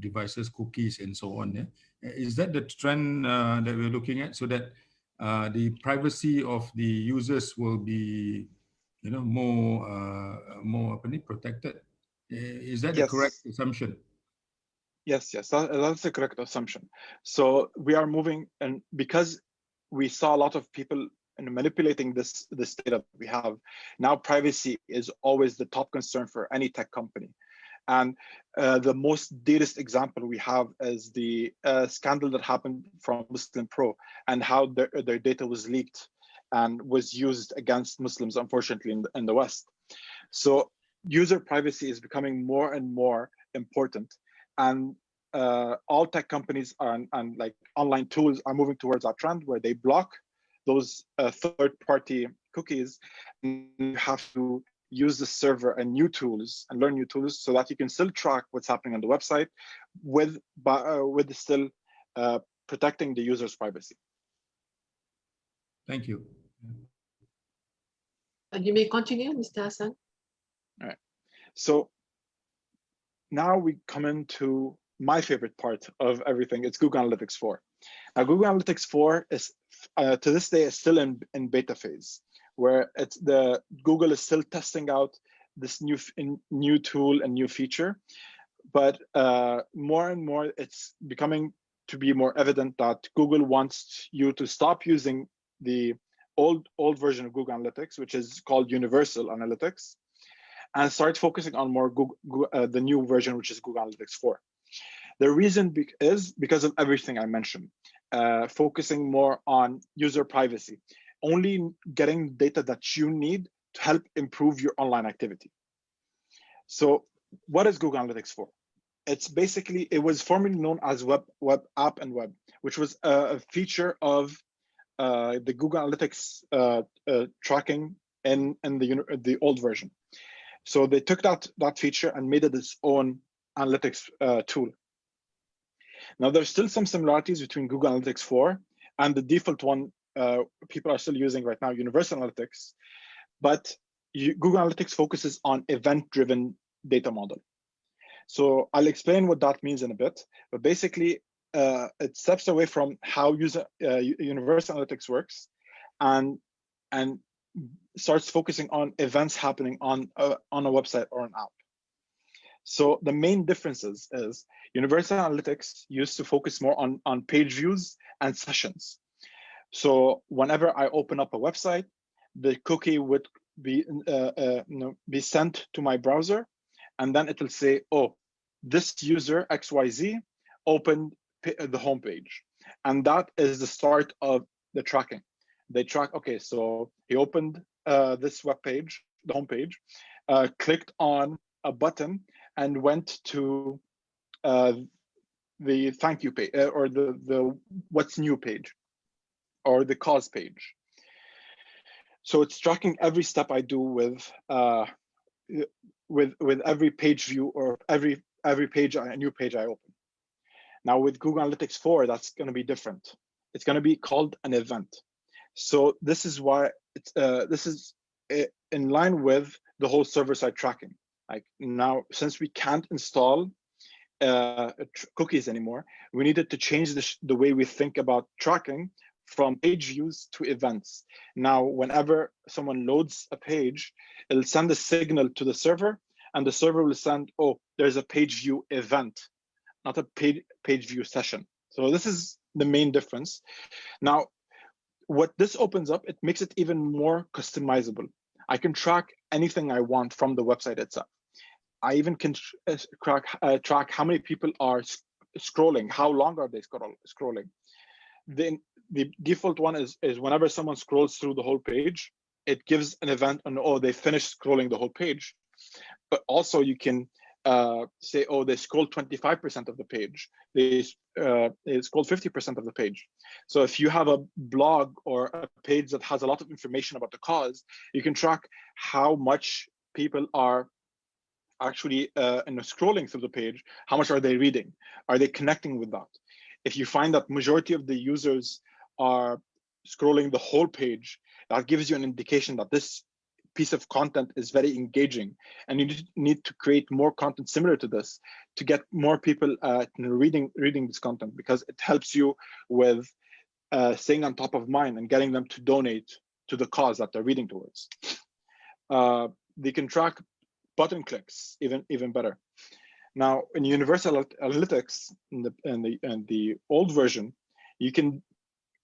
devices, cookies, and so on. Yeah? Is that the trend that we're looking at? So that the privacy of the users will be, more protected. Is that the correct assumption? Yes, that's the correct assumption. So we are moving, and because we saw a lot of people manipulating this data that we have, now privacy is always the top concern for any tech company. And the most latest example we have is the scandal that happened from Muslim Pro, and how their data was leaked and was used against Muslims, unfortunately, in the West. So user privacy is becoming more and more important, and all tech companies and like online tools are moving towards that trend where they block those third-party cookies, and you have to use the server and new tools and learn new tools so that you can still track what's happening on the website with still protecting the user's privacy. Thank you. You may continue, Mr. Hassan. All right. So now we come into my favorite part of everything. It's Google Analytics 4. Now, Google Analytics 4 is to this day is still in beta phase, where Google is still testing out this new tool and new feature. But more and more, it's becoming to be more evident that Google wants you to stop using the old version of Google Analytics, which is called Universal Analytics, and start focusing on more the new version, which is Google Analytics 4. The reason is because of everything I mentioned, focusing more on user privacy, only getting data that you need to help improve your online activity. So what is Google Analytics 4? It's basically, it was formerly known as web app and web, which was a feature of the Google Analytics tracking in the old version. So they took that feature and made it its own analytics tool. Now, there's still some similarities between Google Analytics 4 and the default one people are still using right now, Universal Analytics. But Google Analytics focuses on event-driven data model. So I'll explain what that means in a bit. But basically, it steps away from how Universal Analytics works, and starts focusing on events happening on a website or an app. So the main differences is Universal Analytics used to focus more on page views and sessions. So whenever I open up a website, the cookie would be sent to my browser, and then it will say, oh, this user XYZ opened the homepage, and that is the start of the tracking. They track, okay, so he opened this web page, the homepage, clicked on a button, and went to the thank you page, or the what's new page, or the cause page. So it's tracking every step I do with every page view, or every page, a new page I open. Now with Google Analytics 4, that's going to be different. It's going to be called an event. So this is why this is in line with the whole server-side tracking. Like now, since we can't install cookies anymore, we needed to change the way we think about tracking from page views to events. Now, whenever someone loads a page, it'll send a signal to the server, and the server will send, oh, there's a page view event, not a page view session. So this is the main difference. Now, what this opens up, it makes it even more customizable. I can track anything I want from the website itself. I even can track how many people are scrolling, how long are they scrolling. The default one is whenever someone scrolls through the whole page, it gives an event on, oh, they finished scrolling the whole page. But also you can say, oh, they scrolled 25% of the page. They scrolled 50% of the page. So if you have a blog or a page that has a lot of information about the cause, you can track how much people are actually scrolling through the page. How much are they reading? Are they connecting with that? If you find that majority of the users are scrolling the whole page, that gives you an indication that this piece of content is very engaging, and you need to create more content similar to this to get more people reading this content, because it helps you with staying on top of mind and getting them to donate to the cause that they're reading towards. They can track button clicks even better. Now, in Universal Analytics, in the old version, you can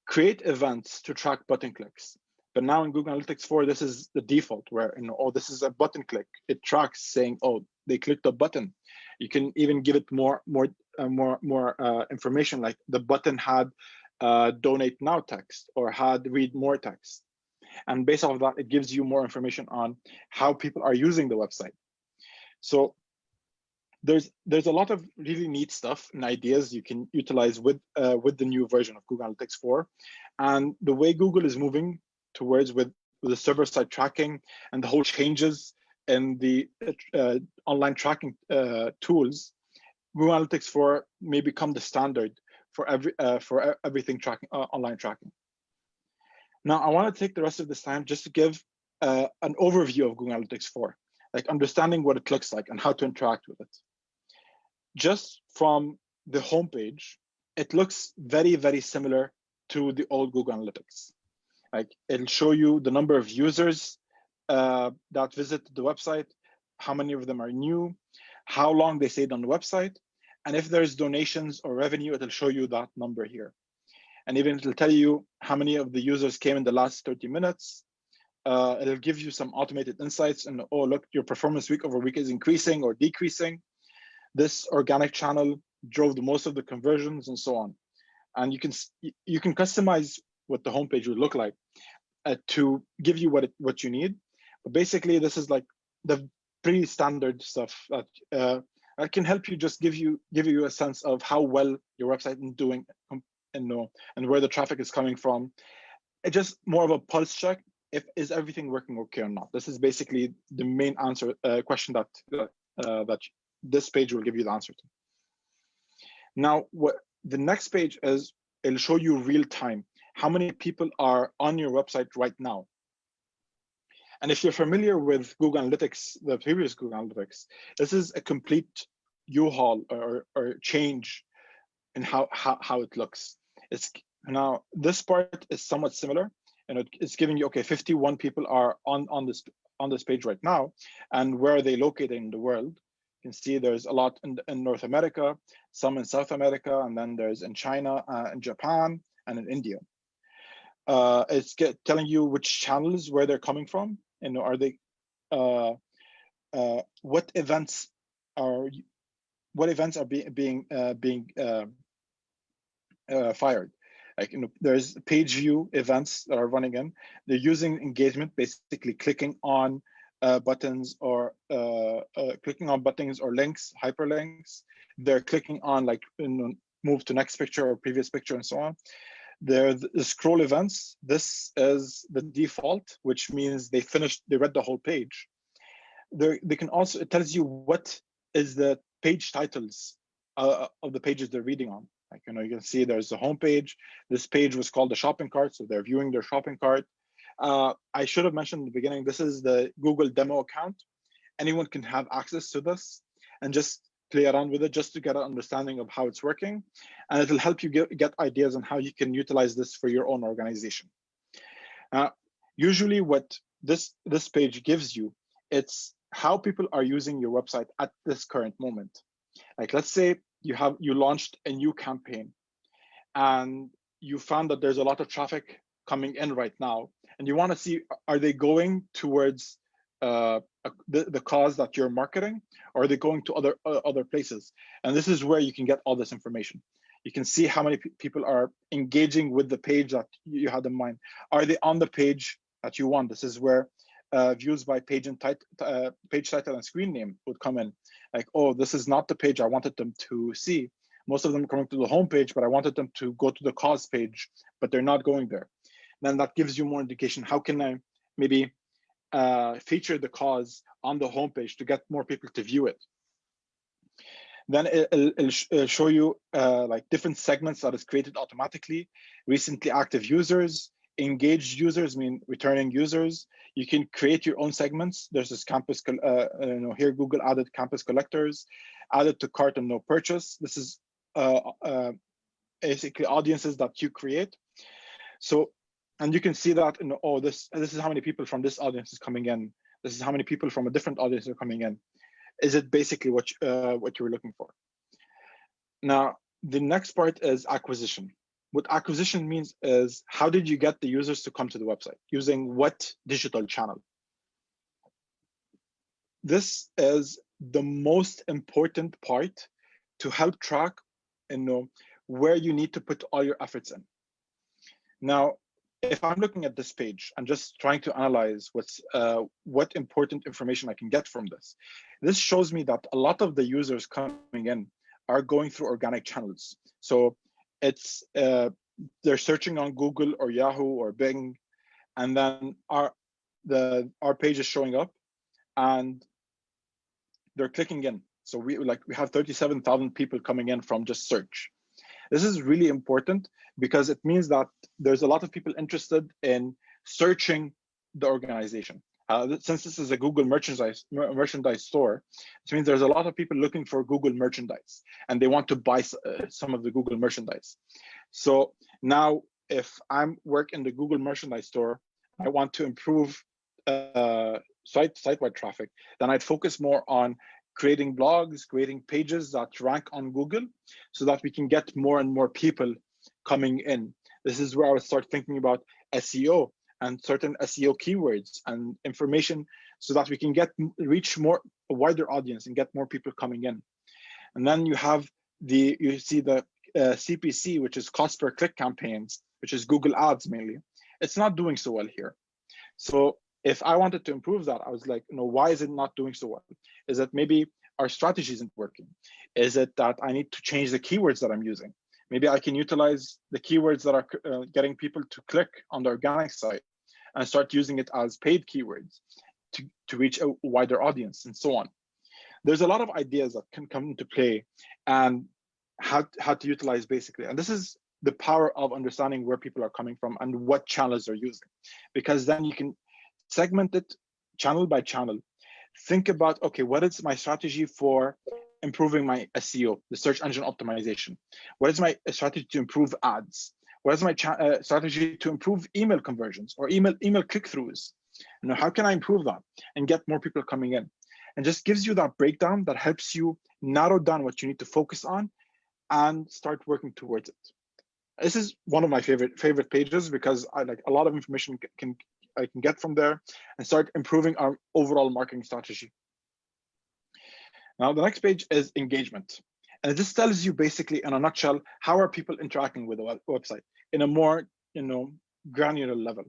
create events to track button clicks. But now in Google Analytics 4, this is the default, where oh, this is a button click. It tracks saying, oh, they clicked a button. You can even give it more information, like the button had donate now text or had read more text. And based off of that, it gives you more information on how people are using the website. So there's a lot of really neat stuff and ideas you can utilize with the new version of Google Analytics 4. And the way Google is moving towards with the server-side tracking and the whole changes in the online tracking tools, Google Analytics 4 may become the standard for everything tracking, online tracking. Now, I want to take the rest of this time just to give an overview of Google Analytics 4, like understanding what it looks like and how to interact with it. Just from the homepage, it looks very, very similar to the old Google Analytics. Like, it'll show you the number of users that visit the website, how many of them are new, how long they stayed on the website, and if there's donations or revenue, it'll show you that number here. And even it'll tell you how many of the users came in the last 30 minutes. It'll give you some automated insights and, oh, look, your performance week over week is increasing or decreasing. This organic channel drove the most of the conversions and so on. And you can customize what the homepage would look like to give you what you need. But basically, this is like the pretty standard stuff that can help you just give you a sense of how well your website is doing and where the traffic is coming from. It's just more of a pulse check. Is everything working okay or not? This is basically the main question that this page will give you the answer to. Now, what the next page is, it'll show you real time how many people are on your website right now. And if you're familiar with Google Analytics, the previous Google Analytics, this is a complete U-Haul or change in how it looks. Now this part is somewhat similar, and it's giving you, okay, 51 people are on this page right now, and where are they located in the world? You can see there's a lot in North America, some in South America, and then there's in China, in Japan, and in India. It's telling you which channels, where they're coming from, and are they what events are being fired. Like, there's page view events that are running in. They're using engagement, basically clicking on buttons or links, hyperlinks. They're clicking on, like, move to next picture or previous picture and so on. There's the scroll events. This is the default, which means they read the whole page. They can also, it tells you what is the page titles of the pages they're reading on. Like, you can see there's the home page. This page was called the shopping cart, so they're viewing their shopping cart. I should have mentioned in the beginning, this is the Google demo account. Anyone can have access to this and just play around with it just to get an understanding of how it's working. And it'll help you get ideas on how you can utilize this for your own organization. Usually what this page gives you, it's how people are using your website at this current moment. Like, let's say you launched a new campaign and you found that there's a lot of traffic coming in right now, and you want to see, are they going towards the cause that you're marketing, or are they going to other places? And this is where you can get all this information. You can see how many people are engaging with the page that you had in mind. Are they on the page that you want? This is where views by page title and screen name would come in. Like, oh, this is not the page I wanted them to see. Most of them are coming to the home page, but I wanted them to go to the cause page, but they're not going there. Then that gives you more indication. How can I maybe feature the cause on the homepage to get more people to view it? Then it'll show you like different segments that is created automatically. Recently active users, engaged users, returning users. You can create your own segments. There's this campus, here Google added campus collectors, added to cart and no purchase. This is basically audiences that you create. So, and you can see that, oh, this is how many people from this audience is coming in. This is how many people from a different audience are coming in. Is it basically what you were looking for? Now, the next part is acquisition. What acquisition means is, how did you get the users to come to the website? Using what digital channel? This is the most important part to help track and know where you need to put all your efforts in. Now, if I'm looking at this page, I'm just trying to analyze what important information I can get from this. This shows me that a lot of the users coming in are going through organic channels. So it's they're searching on Google or Yahoo or Bing, and then our page is showing up, and they're clicking in. So we have 37,000 people coming in from just search. This is really important because it means that there's a lot of people interested in searching the organization. Since this is a Google merchandise store, it means there's a lot of people looking for Google merchandise, and they want to buy some of the Google merchandise. So now, if I'm work in the Google merchandise store, I want to improve site-wide traffic, then I'd focus more on creating blogs, creating pages that rank on Google, so that we can get more and more people coming in. This is where I would start thinking about SEO and certain SEO keywords and information, so that we can reach a wider audience and get more people coming in. And then you see the CPC, which is cost per click campaigns, which is Google Ads mainly. It's not doing so well here. So if I wanted to improve that, I was like, why is it not doing so well? Is it maybe our strategy isn't working? Is it that I need to change the keywords that I'm using? Maybe I can utilize the keywords that are getting people to click on the organic site and start using it as paid keywords to reach a wider audience, and so on. There's a lot of ideas that can come into play and how to utilize basically. And this is the power of understanding where people are coming from and what channels they're using, because then you can segment it channel by channel. Think about, okay, what is my strategy for improving my SEO, the search engine optimization? What is my strategy to improve ads? What is my strategy to improve email conversions or email click-throughs? How can I improve that and get more people coming in? And just gives you that breakdown that helps you narrow down what you need to focus on and start working towards it. This is one of my favorite pages, because I like a lot of information I can get from there and start improving our overall marketing strategy. Now, the next page is engagement. And this tells you basically in a nutshell, how are people interacting with the website in a more granular level.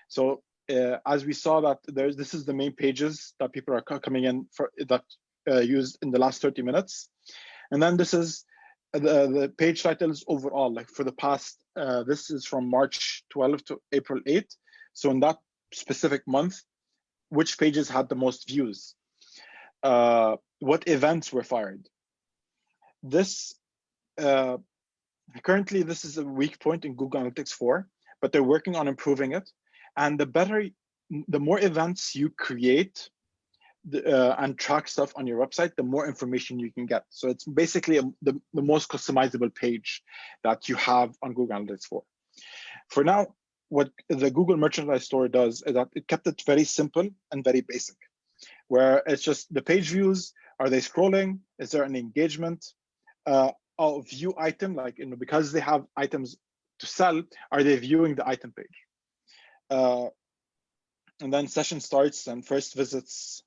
So as we saw that this is the main pages that people are coming in for that used in the last 30 minutes. And then this is the page titles overall, like for the past, this is from March 12 to April 8. So in that specific month, which pages had the most views? What events were fired? This currently, this is a weak point in Google Analytics 4, but they're working on improving it. And the more events you create and track stuff on your website, the more information you can get. So it's basically the most customizable page that you have on Google Analytics 4. For now, what the Google Merchandise Store does is that it kept it very simple and very basic, where it's just the page views. Are they scrolling? Is there an engagement? View item, like because they have items to sell, are they viewing the item page? And then session starts and first visits.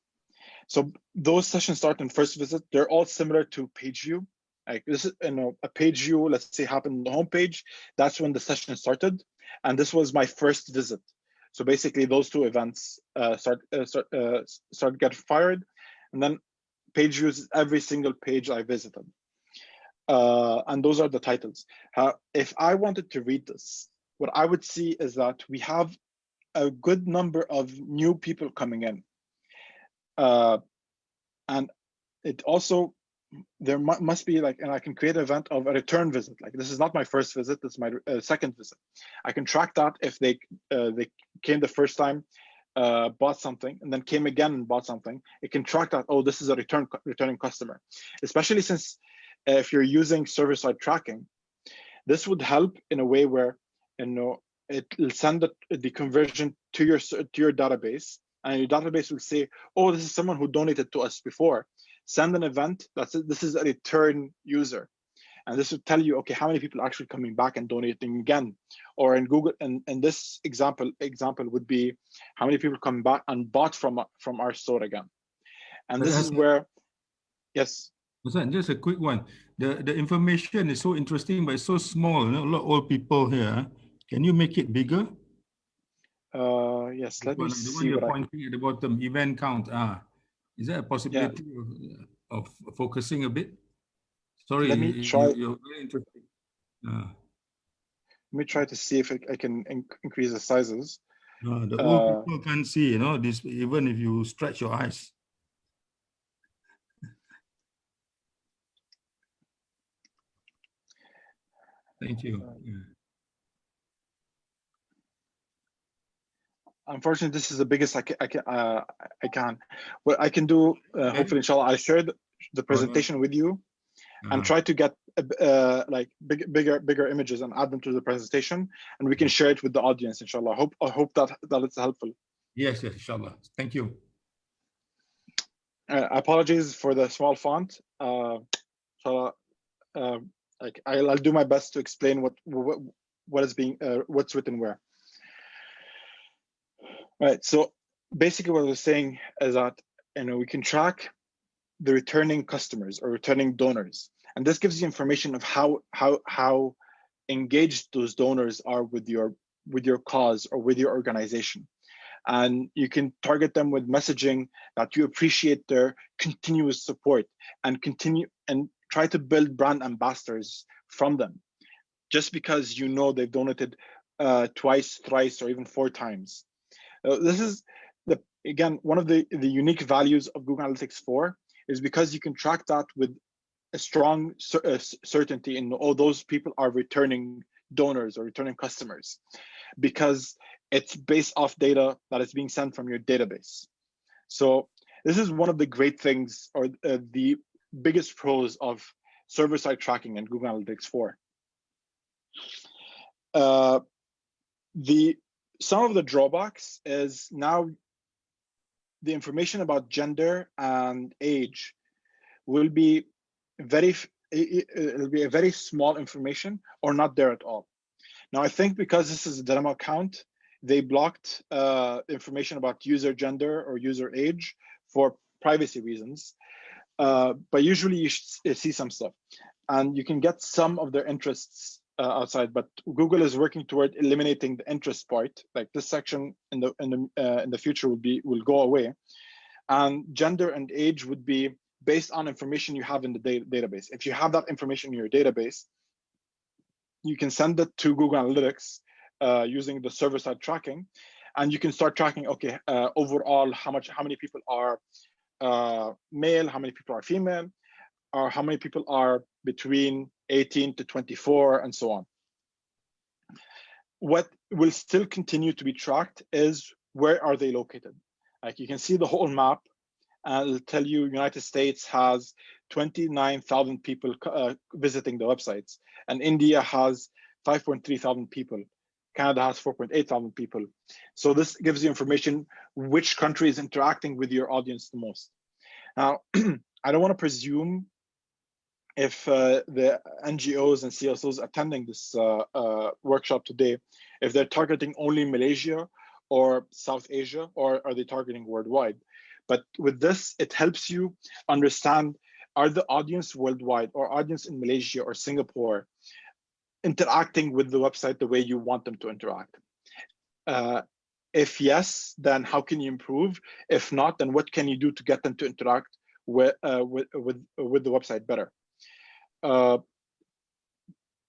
So those sessions start and first visit, they're all similar to page view. Like this is a page view, let's say, happened on the home page. That's when the session started, and this was my first visit. So basically, those two events start get fired, and then page views is every single page I visited, and those are the titles. If I wanted to read this, what I would see is that we have a good number of new people coming in, and it also there must be like, and I can create an event of a return visit. Like this is not my first visit, this is my second visit. I can track that if they came the first time, bought something, and then came again and bought something. It can track that, oh, this is a returning customer. Especially since if you're using server-side tracking, this would help in a way where it'll send the conversion to your database, and your database will say, oh, this is someone who donated to us before. Send an event this is a return user. And this would tell you, okay, how many people are actually coming back and donating again? Or in Google, and this example would be how many people come back and bought from our store again. And this is where, yes. Just a quick one. The information is so interesting, but it's so small. You know, a lot of old people here. Can you make it bigger? Yes, let me see. You're pointing at the bottom, event count. Is there a possibility of focusing a bit? Sorry, let me try. You're very interesting. Let me try to see if I can increase the sizes. The old people can't see, you know, this, even if you stretch your eyes. Thank you. Unfortunately, this is the biggest I can. What I can do, hopefully, inshallah, I shared the presentation with you, and try to get like bigger images and add them to the presentation, and we can share it with the audience, inshallah. I hope that it's helpful. Yes, inshallah. Thank you. Apologies for the small font. Inshallah, like I'll do my best to explain what is being what's written where. Right. So basically, what I was saying is that we can track the returning customers or returning donors, and this gives you information of how engaged those donors are with your cause or with your organization. And you can target them with messaging that you appreciate their continuous support, and try to build brand ambassadors from them, just because they've donated twice, thrice, or even 4 times. This is again one of the unique values of Google Analytics 4, is because you can track that with a strong certainty in all those people are returning donors or returning customers, because it's based off data that is being sent from your database. So this is one of the great things, or the biggest pros of server-side tracking in Google Analytics 4. Some of the drawbacks is now the information about gender and age will be it'll be a very small information or not there at all. Now, I think because this is a demo account, they blocked information about user gender or user age for privacy reasons. But usually you see some stuff, and you can get some of their interests outside. But Google is working toward eliminating the interest part. Like this section in the future will go away, and gender and age would be based on information you have in the database. If you have that information in your database, you can send it to Google Analytics using the server-side tracking, and you can start tracking. Okay, overall, how many people are male, how many people are female, or how many people are between 18 to 24, and so on. What will still continue to be tracked is where are they located. Like you can see the whole map, and it'll tell you United States has 29,000 people visiting the websites, and India has 5.3 thousand people. Canada has 4.8 thousand people. So this gives you information which country is interacting with your audience the most. Now, I don't want to presume if the NGOs and CSOs attending this workshop today, if they're targeting only Malaysia or South Asia, or are they targeting worldwide? But with this, it helps you understand, are the audience worldwide or audience in Malaysia or Singapore interacting with the website the way you want them to interact? If yes, then how can you improve? If not, then what can you do to get them to interact with the website better?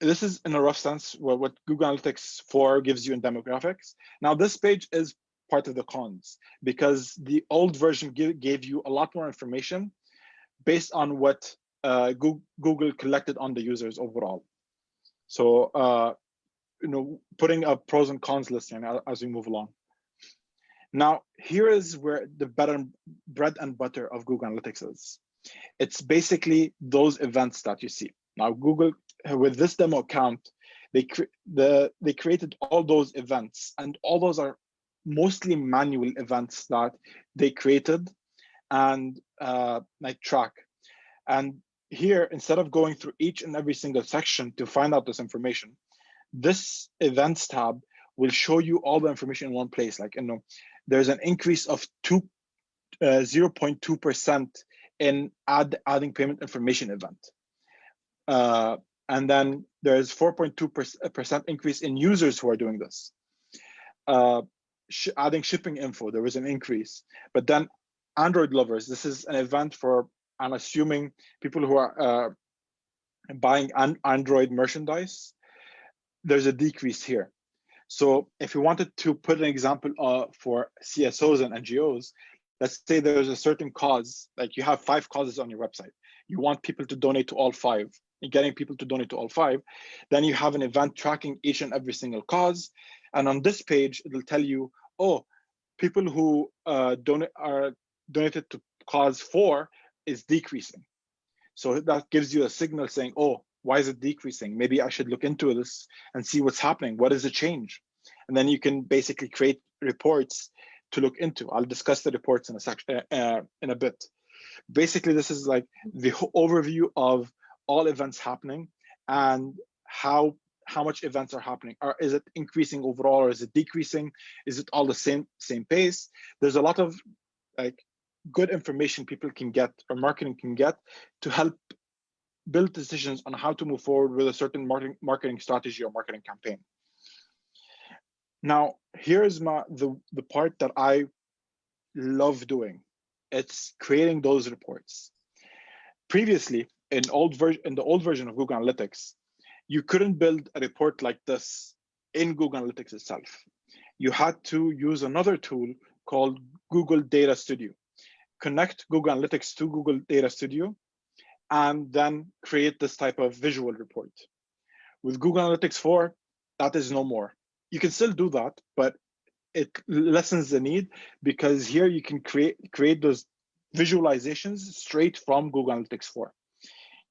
This is in a rough sense what Google Analytics 4 gives you in demographics. Now, this page is part of the cons, because the old version gave you a lot more information based on what Google collected on the users overall. So, putting a pros and cons list as we move along. Now, here is where the bread and butter of Google Analytics is. It's basically those events that you see. Now, Google, with this demo account, they created all those events, and all those are mostly manual events that they created and like track. And here, instead of going through each and every single section to find out this information, this events tab will show you all the information in one place. Like, you know, there's an increase of 0.2% in adding payment information event. And then there's 4.2% increase in users who are doing this. Adding shipping info, there was an increase. But then Android lovers, this is an event for, I'm assuming, people who are buying Android merchandise. There's a decrease here. So if you wanted to put an example for CSOs and NGOs, let's say there's a certain cause, like you have 5 causes on your website. You want people to donate to all 5. You're getting people to donate to all 5. Then you have an event tracking each and every single cause. And on this page, it'll tell you, oh, people who donated to cause 4 is decreasing. So that gives you a signal saying, oh, why is it decreasing? Maybe I should look into this and see what's happening. What is the change? And then you can basically create reports to look into. I'll discuss the reports in a section in a bit. Basically, this is like the overview of all events happening and how much events are happening. Is it increasing overall, or is it decreasing? Is it all the same pace? There's a lot of like good information people can get, or marketing can get, to help build decisions on how to move forward with a certain marketing strategy or marketing campaign. Now, here's the part that I love doing. It's creating those reports. Previously, in the old version of Google Analytics, you couldn't build a report like this in Google Analytics itself. You had to use another tool called Google Data Studio. Connect Google Analytics to Google Data Studio, and then create this type of visual report. With Google Analytics 4, that is no more. You can still do that, but it lessens the need, because here you can create those visualizations straight from Google Analytics 4.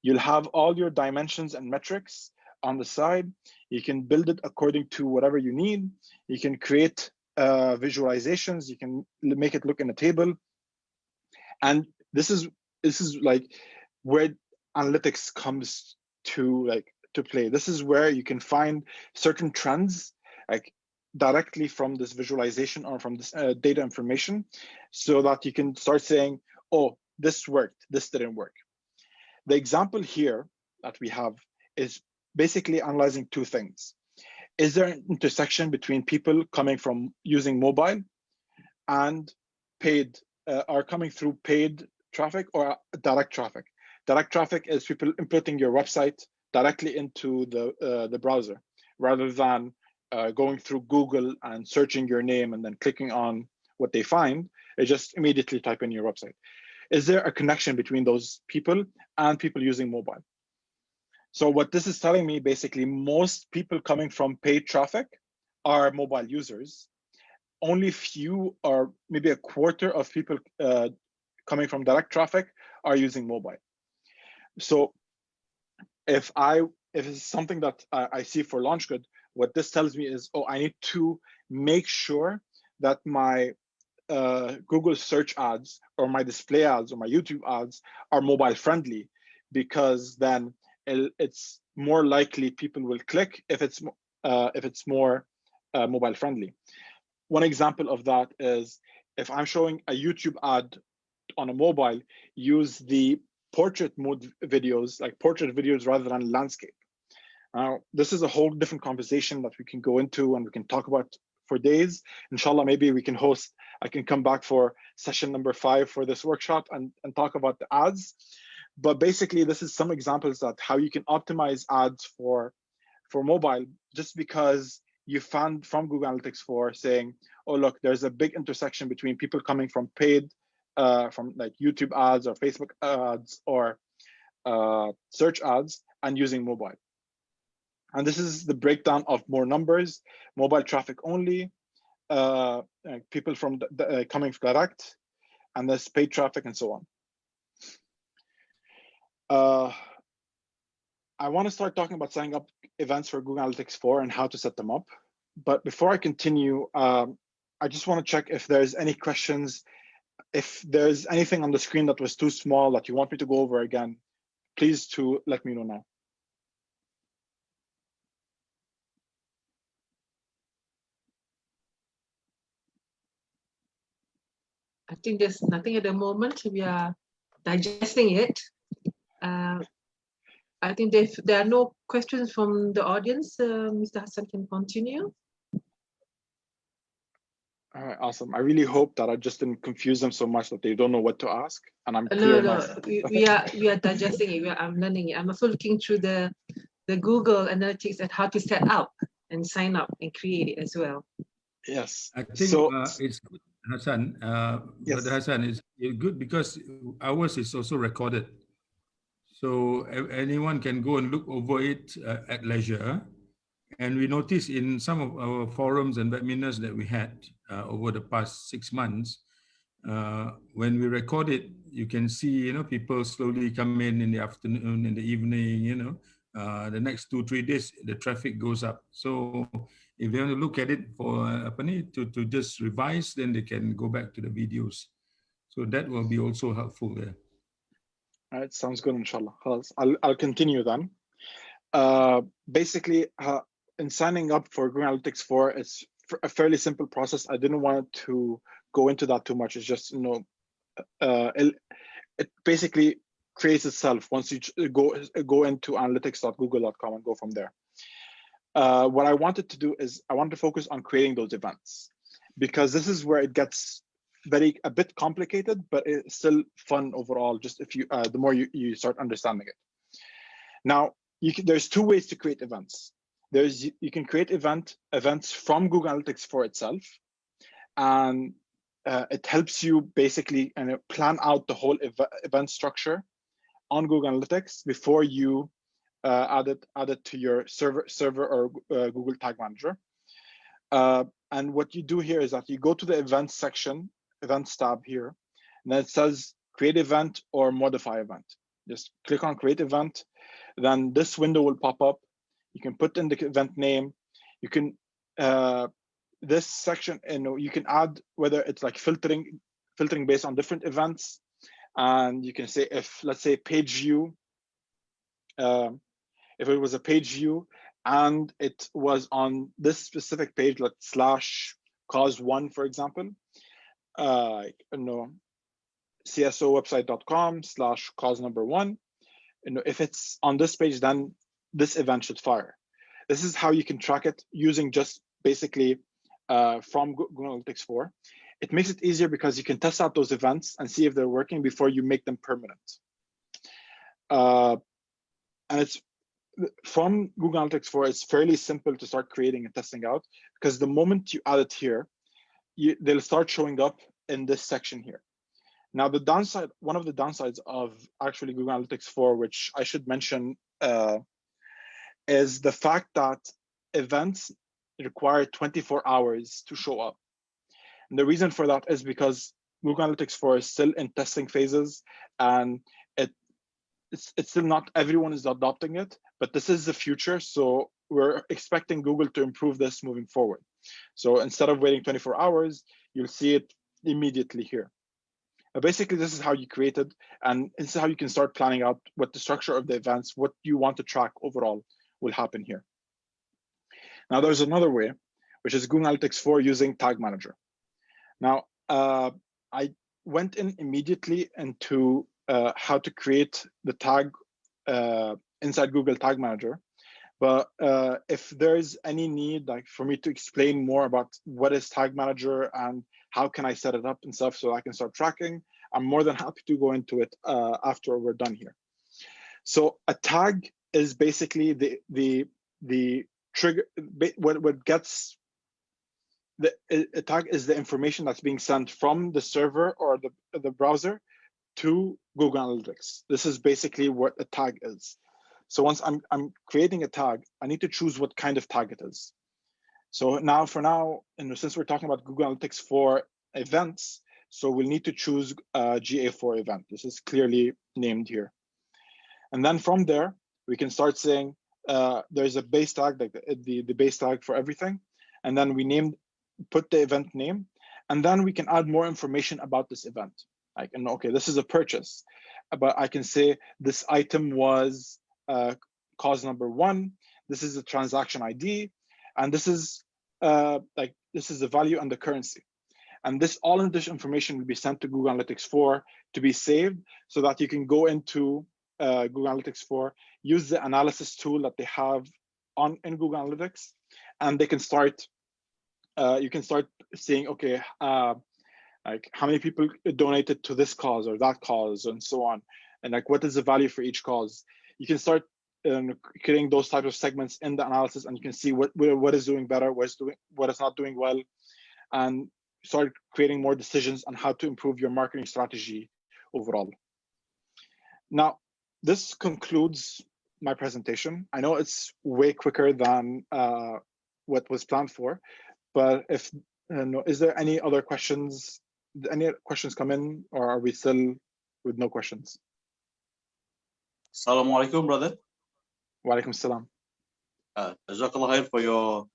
You'll have all your dimensions and metrics on the side. You can build it according to whatever you need. You can create visualizations. You can make it look in a table. And this is like where analytics comes to play. This is where you can find certain trends like directly from this visualization or from this data information, so that you can start saying, oh, this worked, this didn't work. The example here that we have is basically analyzing 2 things. Is there an intersection between people coming from using mobile and paid, are coming through paid traffic or direct traffic? Direct traffic is people inputting your website directly into the browser, rather than going through Google and searching your name and then clicking on what they find. They just immediately type in your website. Is there a connection between those people and people using mobile? So what this is telling me, basically, most people coming from paid traffic are mobile users. Only few, or maybe a quarter of people coming from direct traffic are using mobile. So if it's something that I see for LaunchGood, what this tells me is, oh, I need to make sure that my Google search ads or my display ads or my YouTube ads are mobile friendly, because then it's more likely people will click if it's more mobile friendly. One example of that is if I'm showing a YouTube ad on a mobile, use the portrait mode videos, like portrait videos rather than landscape. This is a whole different conversation that we can go into and we can talk about for days. Inshallah, maybe we can I can come back for session number 5 for this workshop and talk about the ads. But basically, this is some examples that how you can optimize ads for mobile, just because you found from Google Analytics 4 saying, oh, look, there's a big intersection between people coming from paid, from like YouTube ads or Facebook ads or search ads and using mobile. And this is the breakdown of more numbers: mobile traffic only, people from coming from direct, and there's paid traffic and so on. I want to start talking about setting up events for Google Analytics 4 and how to set them up. But before I continue, I just want to check if there's any questions. If there's anything on the screen that was too small that you want me to go over again, please to let me know now. I think there's nothing at the moment. We are digesting it. I think there are no questions from the audience. Mr. Hassan can continue. All right, awesome. I really hope that I just didn't confuse them so much that they don't know what to ask, and I'm clear No, now. we are digesting it. I'm learning it. I'm also looking through the Google Analytics and how to set up and sign up and create it as well. Yes. I think So it's good, Hassan. yes. Brother Hassan, is good because ours is also recorded. So anyone can go and look over it at leisure. And we noticed in some of our forums and webinars that we had over the past 6 months, when we record it, you can see, people slowly come in the afternoon, in the evening, the next 2-3 days, the traffic goes up. So if they want to look at it for to just revise, then they can go back to the videos. So that will be also helpful there. All right, sounds good, inshallah. I'll continue then. Basically, in signing up for Google Analytics 4, it's a fairly simple process. I didn't want to go into that too much. It's just, it basically creates itself once you go into analytics.google.com and go from there. What I wanted to do is I wanted to focus on creating those events, because this is where it gets a bit complicated, but it's still fun overall. Just if you, the more you start understanding it. Now, there's 2 ways to create events. You can create events from Google Analytics 4 itself, and it helps you basically plan out the whole event structure on Google Analytics before you add it to your server or Google Tag Manager. And what you do here is that you go to the events section, events tab here, and then it says create event or modify event. Just click on create event. Then this window will pop up. You can put in the event name. You can, this section, you can add whether it's like filtering based on different events. And you can say, if let's say page view, if it was a page view and it was on this specific page, like /cause1, for example, csowebsite.com /cause1. If it's on this page, then this event should fire. This is how you can track it using just basically from Google Analytics 4. It makes it easier because you can test out those events and see if they're working before you make them permanent. And it's from Google Analytics 4, it's fairly simple to start creating and testing out, because the moment you add it here, they'll start showing up in this section here. Now, one of the downsides of actually Google Analytics 4, which I should mention, is the fact that events require 24 hours to show up. And the reason for that is because Google Analytics 4 is still in testing phases, and it's still not everyone is adopting it, but this is the future. So we're expecting Google to improve this moving forward. So instead of waiting 24 hours, you'll see it immediately here. Basically, this is how you create it, and this is how you can start planning out what the structure of the events, what you want to track overall will happen here. Now, there's another way, which is Google Analytics 4 using Tag Manager. Now, I went in immediately into how to create the tag inside Google Tag Manager. But if there's any need, like for me to explain more about what is Tag Manager and how can I set it up and stuff so I can start tracking, I'm more than happy to go into it after we're done here. So a tag is basically the trigger. What gets a tag is the information that's being sent from the server or the browser to Google Analytics. This is basically what a tag is. So once I'm creating a tag, I need to choose what kind of tag it is. So now, since we're talking about Google Analytics 4 events, so we'll need to choose GA4 event. This is clearly named here. And then from there, we can start saying there's a base tag, like the base tag for everything, and then we put the event name, and then we can add more information about this event. I can, okay, this is a purchase, but I can say this item was cause number 1, this is the transaction ID, and this is this is the value and the currency. And all of this information will be sent to Google Analytics 4 to be saved, so that you can go into Google Analytics 4, use the analysis tool that they have in Google Analytics, and they can start. You can start seeing, okay, like how many people donated to this cause or that cause, and so on, and like what is the value for each cause. You can start creating those types of segments in the analysis, and you can see what is doing better, what is not doing well, and start creating more decisions on how to improve your marketing strategy overall. Now, this concludes my presentation. I know it's way quicker than what was planned for, but if is there any other questions? Any questions come in, or are we still with no questions? Assalamu alaikum, brother. Wa alaikum salam. Jazakallah khair for your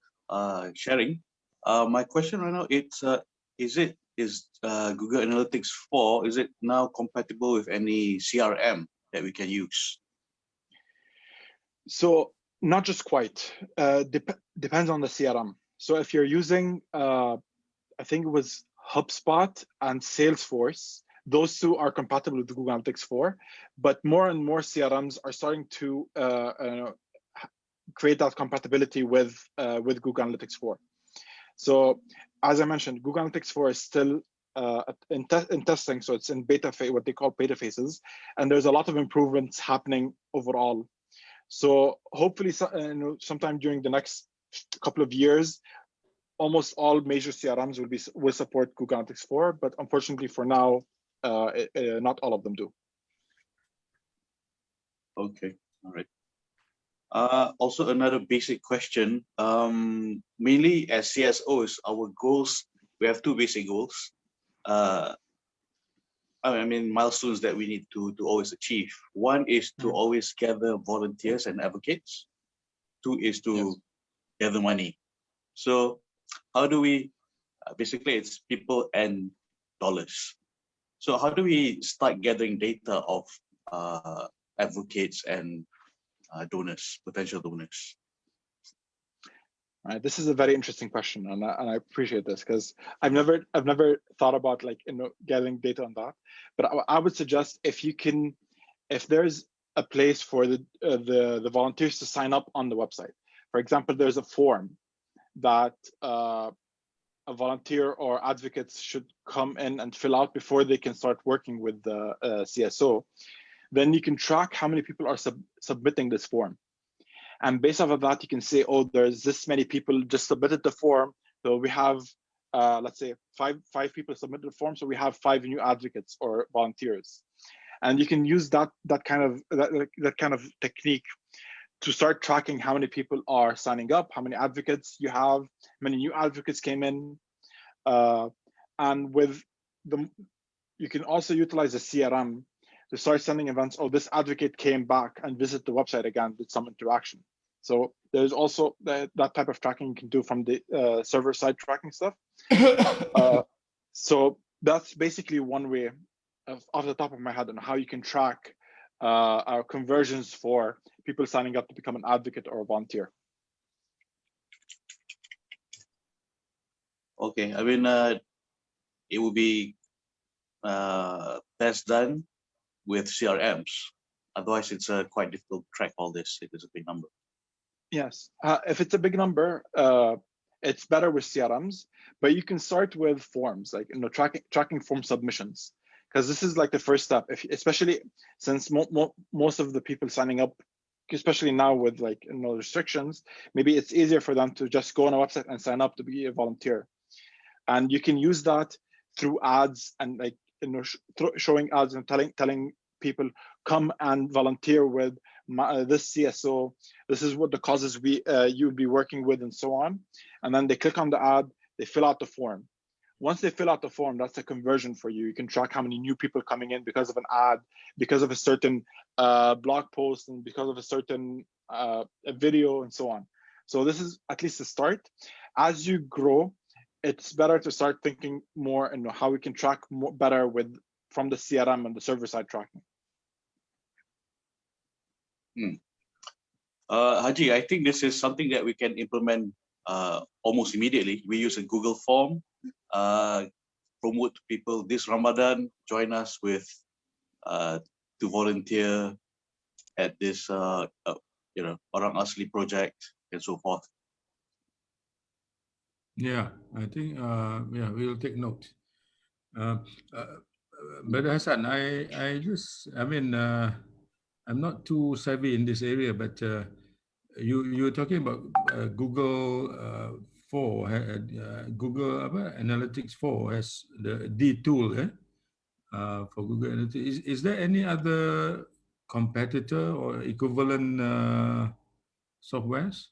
sharing. My question right now, is Google Analytics 4, is it now compatible with any CRM that we can use? So not just quite. Depends on the CRM. So if you're using, I think it was HubSpot and Salesforce, those two are compatible with Google Analytics 4, but more and more CRMs are starting to create that compatibility with Google Analytics 4. So as I mentioned, Google Analytics 4 is still in testing, so it's in beta phase, what they call beta phases, and there's a lot of improvements happening overall. So hopefully, sometime during the next couple of years, almost all major CRMs will support Google Analytics 4, but unfortunately for now, not all of them do. Okay, all right. Also, another basic question. Mainly as CSOs, our goals, we have 2 basic goals. I mean, milestones that we need to always achieve. One is to always gather volunteers and advocates. 2 is to gather money. So how do we, basically it's people and dollars. So how do we start gathering data of advocates and donors, potential donors? Right, this is a very interesting question, and I appreciate this, because I've never thought about gathering data on that. But I would suggest if there's a place for the volunteers to sign up on the website. For example, there's a form that a volunteer or advocates should come in and fill out before they can start working with the CSO. Then you can track how many people are submitting this form. And based off of that, you can say, oh, there's this many people just submitted the form. So we have, let's say, five people submitted the form. So we have 5 new advocates or volunteers. And you can use that kind of technique to start tracking how many people are signing up, how many advocates you have, how many new advocates came in. And you can also utilize the CRM to start sending events. Oh, this advocate came back and visit the website again with some interaction. So there's also that type of tracking you can do from the server-side tracking stuff. So that's basically one way, off the top of my head, on how you can track our conversions for people signing up to become an advocate or a volunteer. Okay, I mean, it will be best done with CRMs. Otherwise, it's quite difficult to track all this. It is a big number. Yes, if it's a big number, it's better with CRMs. But you can start with forms, like tracking form submissions, because this is like the first step. Especially since most of the people signing up, especially now with restrictions, maybe it's easier for them to just go on a website and sign up to be a volunteer. And you can use that through ads and showing ads and telling people, come and volunteer with this CSO. This is what the causes you would be working with, and so on. And then they click on the ad, they fill out the form. Once they fill out the form, that's a conversion for you. You can track how many new people coming in because of an ad, because of a certain blog post, and because of a certain a video, and so on. So this is at least the start. As you grow, it's better to start thinking more and how we can track more better from the CRM and the server side tracking. Haji, I think this is something that we can implement almost immediately. We use a Google form, promote people this Ramadan, join us with to volunteer at this Orang Asli project and so forth. Yeah, I think yeah, we'll take note. But Hassan, I mean, I'm not too savvy in this area, but you're talking about Google 4, Google Analytics 4 has the D tool for Google Analytics. Is there any other competitor or equivalent softwares?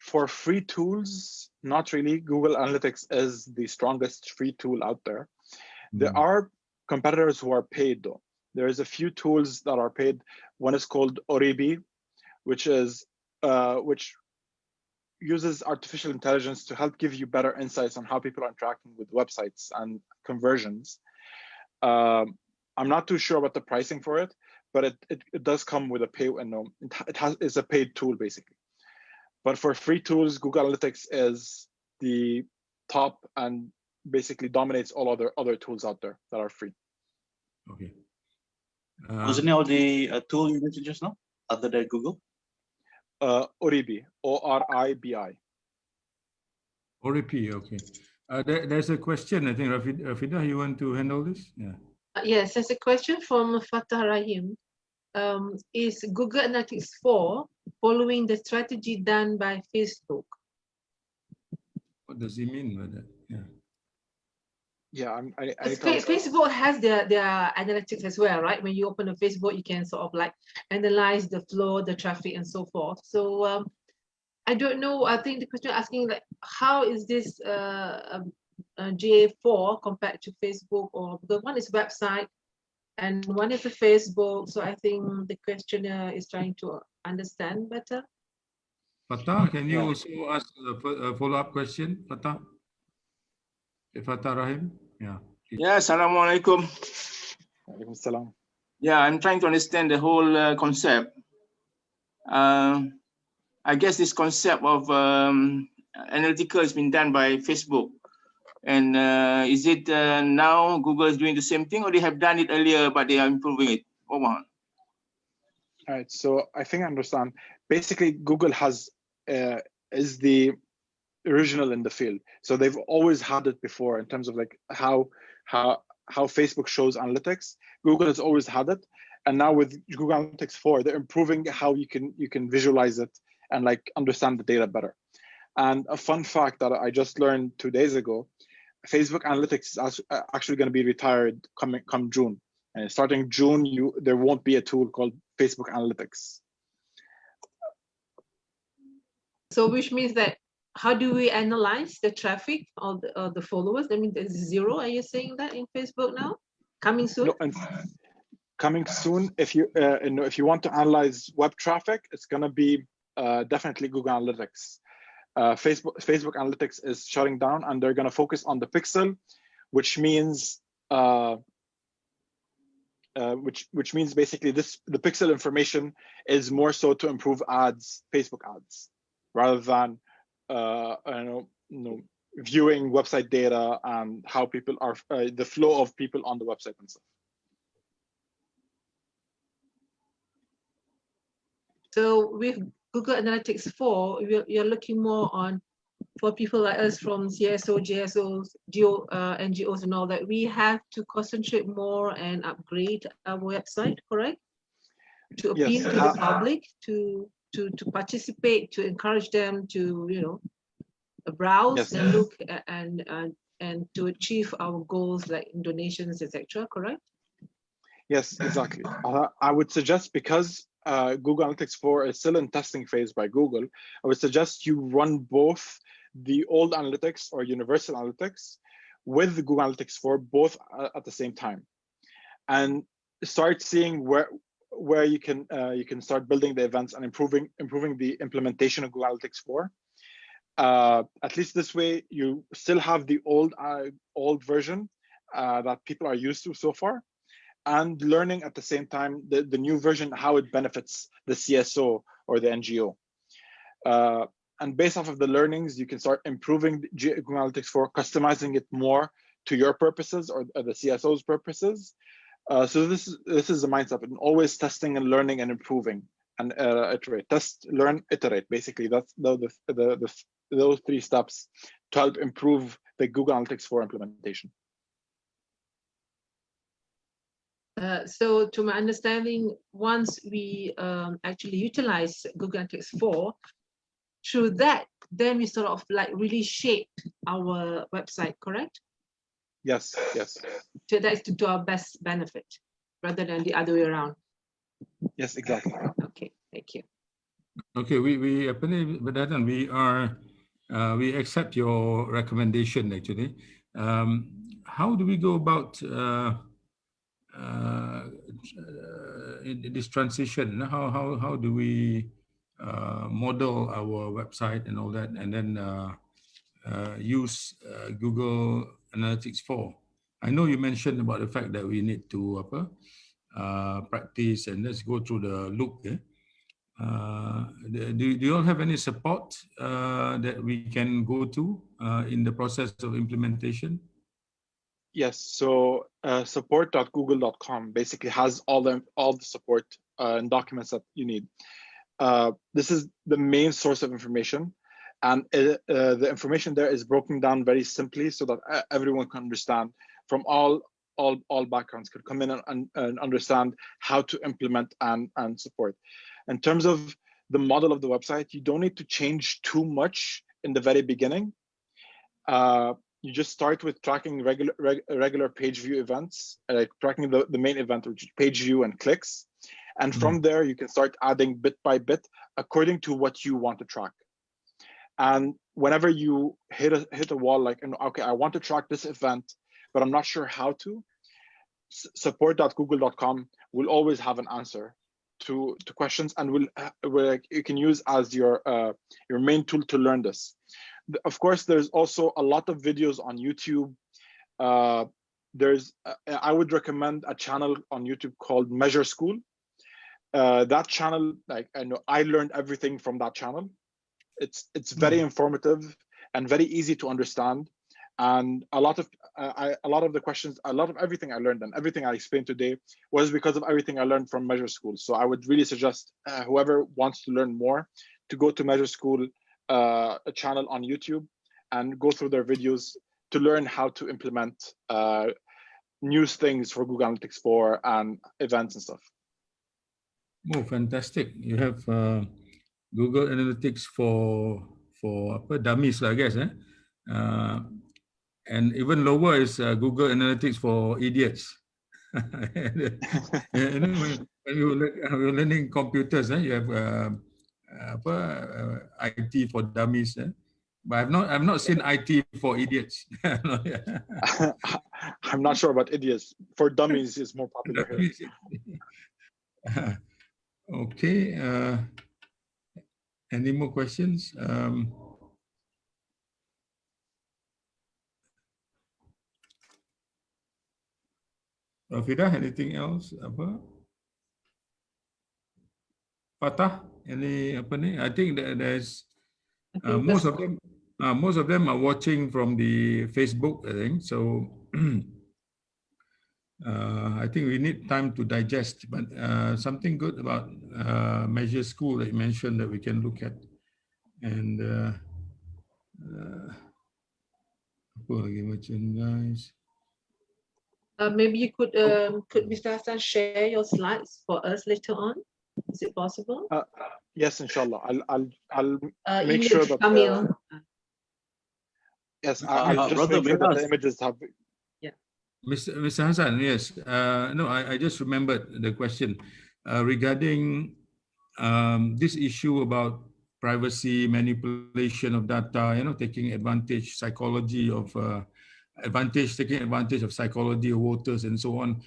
For free tools, not really. Google Analytics is the strongest free tool out there. There are competitors who are paid though. There's a few tools that are paid. One is called Oribi, which uses artificial intelligence to help give you better insights on how people are interacting with websites and conversions. I'm not too sure about the pricing for it, but it does come with a pay. It's a paid tool basically. But for free tools, Google Analytics is the top and basically dominates all other tools out there that are free. Okay. Wasn't there the tool you mentioned just now, other than Google? Oribi, O-R-I-B-I. Oribi, okay. There's a question, I think, Rafida, you want to handle this? Yeah. Yes, there's a question from Fatah Rahim. Is Google Analytics 4 following the strategy done by Facebook? What does he mean by that? Yeah. Yeah, Facebook has their analytics as well, right? When you open a Facebook, you can sort of like analyze the flow, the traffic, and so forth. So I don't know. I think the question asking like, how is this GA4 compared to Facebook, or because one is website and one is a Facebook. So I think the questioner is trying to understand better. Fatah, can you also ask a follow-up question, Fatah? Fatah Rahim? Yeah. Yeah, Assalamualaikum. Walaikum salam. Yeah, I'm trying to understand the whole concept. I guess this concept of analytical has been done by Facebook. And is it now Google is doing the same thing, or they have done it earlier, but they are improving it? All right, so I think I understand. Basically, Google is the original in the field. So they've always had it before in terms of like how Facebook shows analytics. Google has always had it. And now with Google Analytics 4, they're improving how you can visualize it and like understand the data better. And a fun fact that I just learned 2 days ago, Facebook Analytics is actually going to be retired come June. And starting June, there won't be a tool called Facebook Analytics. So which means that how do we analyze the traffic or the followers? I mean, there's zero. Are you saying that in Facebook now? Coming soon? No, coming soon. If you want to analyze web traffic, it's going to be definitely Google Analytics. Facebook Analytics is shutting down, and they're going to focus on the pixel, which means which means basically the pixel information is more so to improve ads, Facebook ads, rather than viewing website data and how people are the flow of people on the website and stuff. So with Google Analytics 4, you're looking more on for people like us from CSO, GSOs, NGOs and all that. We have to concentrate more and upgrade our website, correct? To appeal to the public, to participate, to encourage them to browse and look and to achieve our goals like donations, etc. Correct? Yes, exactly. I would suggest, because Google Analytics 4 is still in testing phase by Google, I would suggest you run both the old analytics or universal analytics with the Google Analytics 4 both at the same time, and start seeing where you can start building the events and improving the implementation of Google Analytics 4. At least this way, you still have the old version that people are used to so far, and learning at the same time the new version, how it benefits the CSO or the NGO. And based off of the learnings, you can start improving Google Analytics 4, customizing it more to your purposes or the CSO's purposes. So this is the mindset, and always testing and learning and improving and iterate. Test, learn, iterate. Basically, that's those 3 steps to help improve the Google Analytics 4 implementation. So to my understanding, once we actually utilize Google Analytics 4, through that, then we sort of like really shape our website, correct? Yes, yes. So that's to our best benefit, rather than the other way around. Yes, exactly. Okay, thank you. Okay, we accept your recommendation actually. How do we go about this transition? How do we model our website and all that, and then use Google Analytics 4? I know you mentioned about the fact that we need to practice and let's go through the loop. Do you all have any support that we can go to in the process of implementation? Yes, so support.google.com basically has all the support and documents that you need. This is the main source of information, and the information there is broken down very simply so that everyone can understand from all backgrounds, could come in and understand how to implement and support. In terms of the model of the website, you don't need to change too much in the very beginning. You just start with tracking regular page view events, like tracking the main event, which is page view and clicks. And from there, you can start adding bit by bit according to what you want to track. And whenever you hit a wall, like, okay, I want to track this event, but I'm not sure how to, support.google.com will always have an answer to questions, and you can use as your main tool to learn this. Of course, there's also a lot of videos on YouTube. I would recommend a channel on YouTube called Measure School. That channel, like, I know I learned everything from that channel. It's very informative and very easy to understand. And a lot of the questions, a lot of everything I learned and everything I explained today was because of everything I learned from Measure School. So I would really suggest whoever wants to learn more to go to Measure School, a channel on YouTube, and go through their videos to learn how to implement new things for Google Analytics 4 and events and stuff. Oh, fantastic! You have Google Analytics for dummies, I guess, eh? And even lower is Google Analytics for idiots. You know, when you're learning computers, you have IT for dummies. But I've not seen IT for idiots. I'm not sure about idiots. For dummies is more popular here. Okay. Any more questions? Rafida, anything else? Fatah, any apa ni? I think that there's most of them are watching from the Facebook, I think. So I think we need time to digest, but something good about Measure School that you mentioned that we can look at. And apa lagi merchandise? Maybe you could Mr. Hassan share your slides for us later on? Is it possible? Yes, inshallah. I'll make sure that. Yes, I'll just make sure that the images have. Yeah. Mr. Hassan, yes. No, I just remembered the question regarding this issue about privacy, manipulation of data, taking advantage, taking advantage of psychology of voters and so on.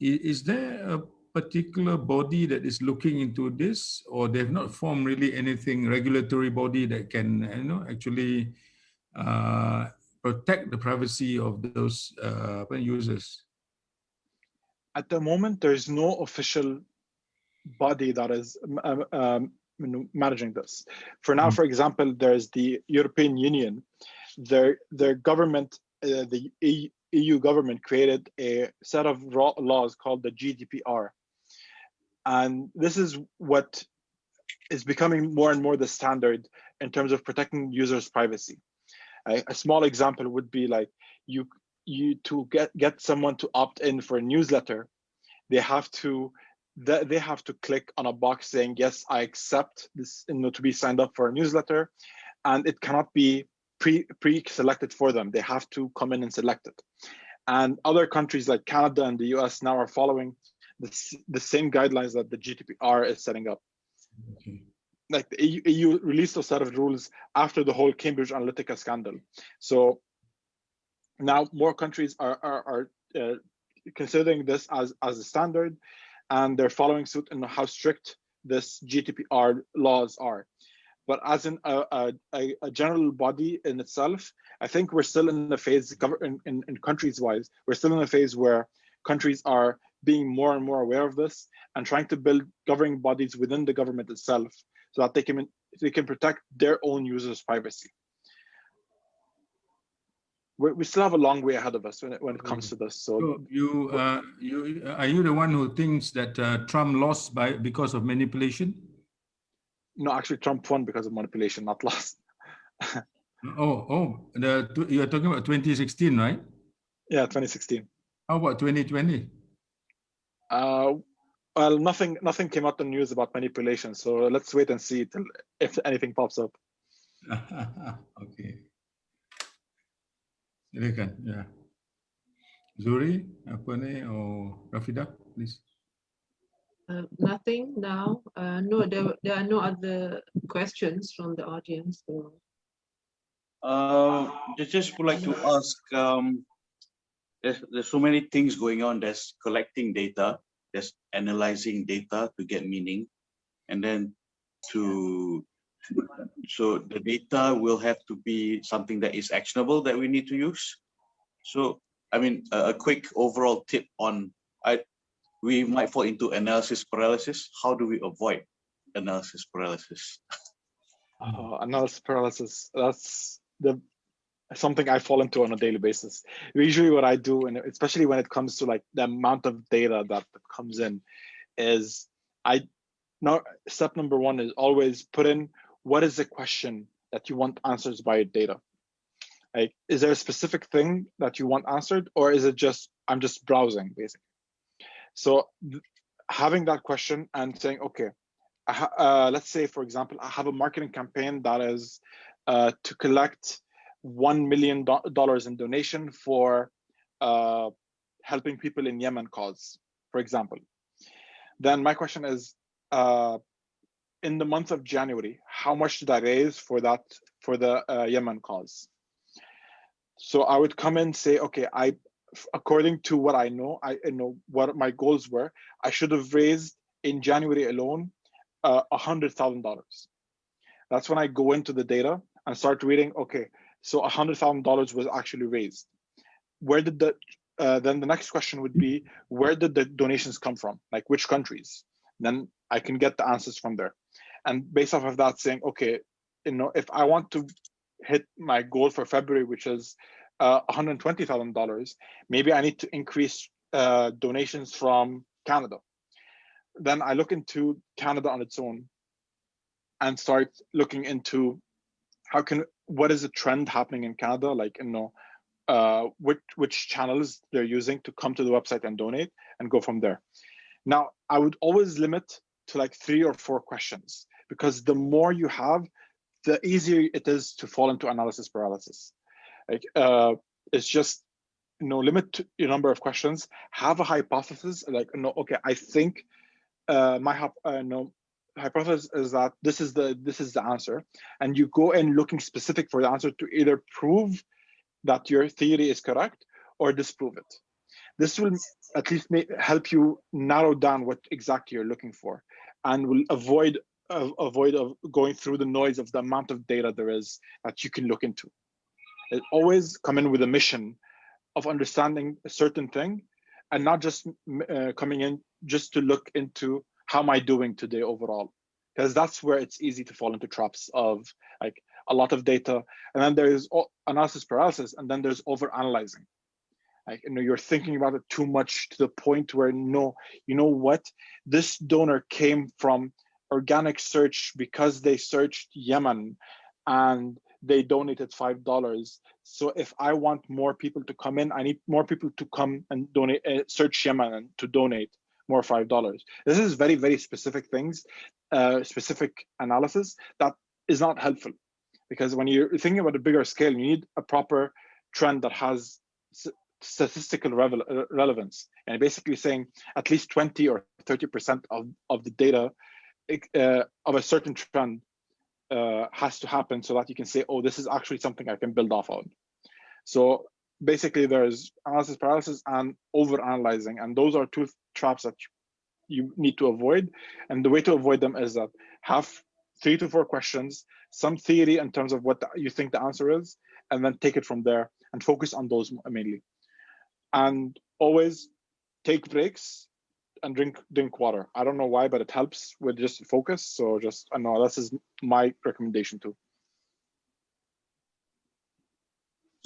Is there a particular body that is looking into this, or they've not formed really anything, regulatory body that can, actually protect the privacy of those users? At the moment, there's no official body that is managing this. For now, for example, there's the European Union. Their government, the EU government, created a set of laws called the GDPR. And this is what is becoming more and more the standard in terms of protecting users' privacy. A small example would be like you to get someone to opt in for a newsletter, they have to click on a box saying, yes, I accept this, to be signed up for a newsletter, and it cannot be pre-selected for them. They have to come in and select it. And other countries like Canada and the US now are following the same guidelines that the GDPR is setting up. Okay. Like the EU released a set of rules after the whole Cambridge Analytica scandal. So now more countries are considering this as a standard, and they're following suit in how strict this GDPR laws are. But as in a general body in itself, I think we're still in the phase, in countries-wise, we're still in a phase where countries are being more and more aware of this and trying to build governing bodies within the government itself so that they can protect their own users' privacy. We still have a long way ahead of us when it comes to this. So you are you the one who thinks that Trump lost because of manipulation? No, actually, Trump won because of manipulation, not lost. You are talking about 2016, right? Yeah, 2016. How about 2020? Well, nothing came out in the news about manipulation, so let's wait and see if anything pops up. Okay. Silakan, ya. Zuri, apa ni? Or Rafida, please. Nothing now. No, there are no other questions from the audience. So. Just would like to ask, there's so many things going on. There's collecting data, there's analyzing data to get meaning, and then so the data will have to be something that is actionable that we need to use. So, I mean, a quick overall tip on, we might fall into analysis paralysis. How do we avoid analysis paralysis? Analysis paralysis, that's something I fall into on a daily basis. Usually what I do, and especially when it comes to like the amount of data that comes in, is step number one is always put in, what is the question that you want answers by your data? Like, is there a specific thing that you want answered, or is it just, I'm just browsing, basically? So having that question and saying, okay, let's say, for example, I have a marketing campaign that is to collect $1 million in donation for helping people in Yemen cause, for example. Then my question is, in the month of January, how much did I raise for the Yemen cause? So I would come in and say, okay, according to what I know what my goals were, I should have raised in January alone $100,000. That's when I go into the data and start reading, okay, so $100,000 was actually raised. Where did then the next question would be, where did the donations come from? Like which countries? Then I can get the answers from there. And based off of that, saying, okay, if I want to hit my goal for February, which is $120,000, maybe I need to increase donations from Canada. Then I look into Canada on its own and start looking into what is the trend happening in Canada, like, which channels they're using to come to the website and donate, and go from there. Now, I would always limit to like 3 or 4 questions, because the more you have, the easier it is to fall into analysis paralysis. Like, it's just, limit your number of questions, have a hypothesis, like, okay, I think hypothesis is that this is the answer, and you go in looking specific for the answer to either prove that your theory is correct or disprove it. This will at least help you narrow down what exactly you're looking for, and will avoid of going through the noise of the amount of data there is that you can look into. It always come in with a mission of understanding a certain thing, and not just coming in just to look into how am I doing today overall, because that's where it's easy to fall into traps of like a lot of data, and then there's analysis paralysis, and then there's over analyzing. Like, you know, you're thinking about it too much to the point where no, you know what, this donor came from organic search because they searched Yemen and they donated $5. So if I want more people to come in, I need more people to come and donate, search Yemen and to donate more $5. This is very, very specific things, specific analysis that is not helpful, because when you're thinking about a bigger scale, you need a proper trend that has statistical relevance, and basically saying at least 20 or 30% of the data of a certain trend has to happen, so that you can say, oh, this is actually something I can build off on. So basically there's analysis paralysis and over analyzing, and those are two traps that you need to avoid. And the way to avoid them is that have 3 to 4 questions, some theory in terms of what you think the answer is, and then take it from there and focus on those mainly. And always take breaks and drink water. I don't know why, but it helps with just focus. So just, I know this is my recommendation too.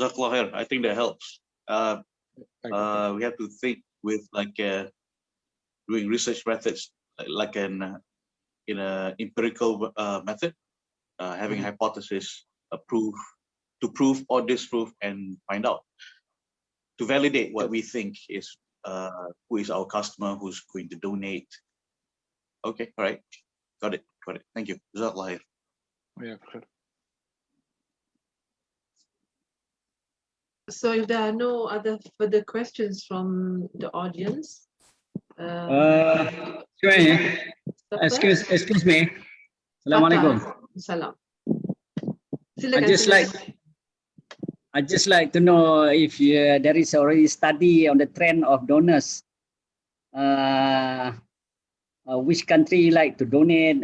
Jazakallah khair. I think that helps. We have to think with like doing research methods, like in an empirical method, having hypothesis, to prove or disprove, and find out, to validate what we think is who is our customer, who's going to donate. Okay, all right, got it. Thank you. Jazakallah khair. Yeah, sure. So if there are no other further questions from the audience, excuse me. Assalamualaikum. Salam. I'd just like to know if there is already study on the trend of donors. Which country like to donate?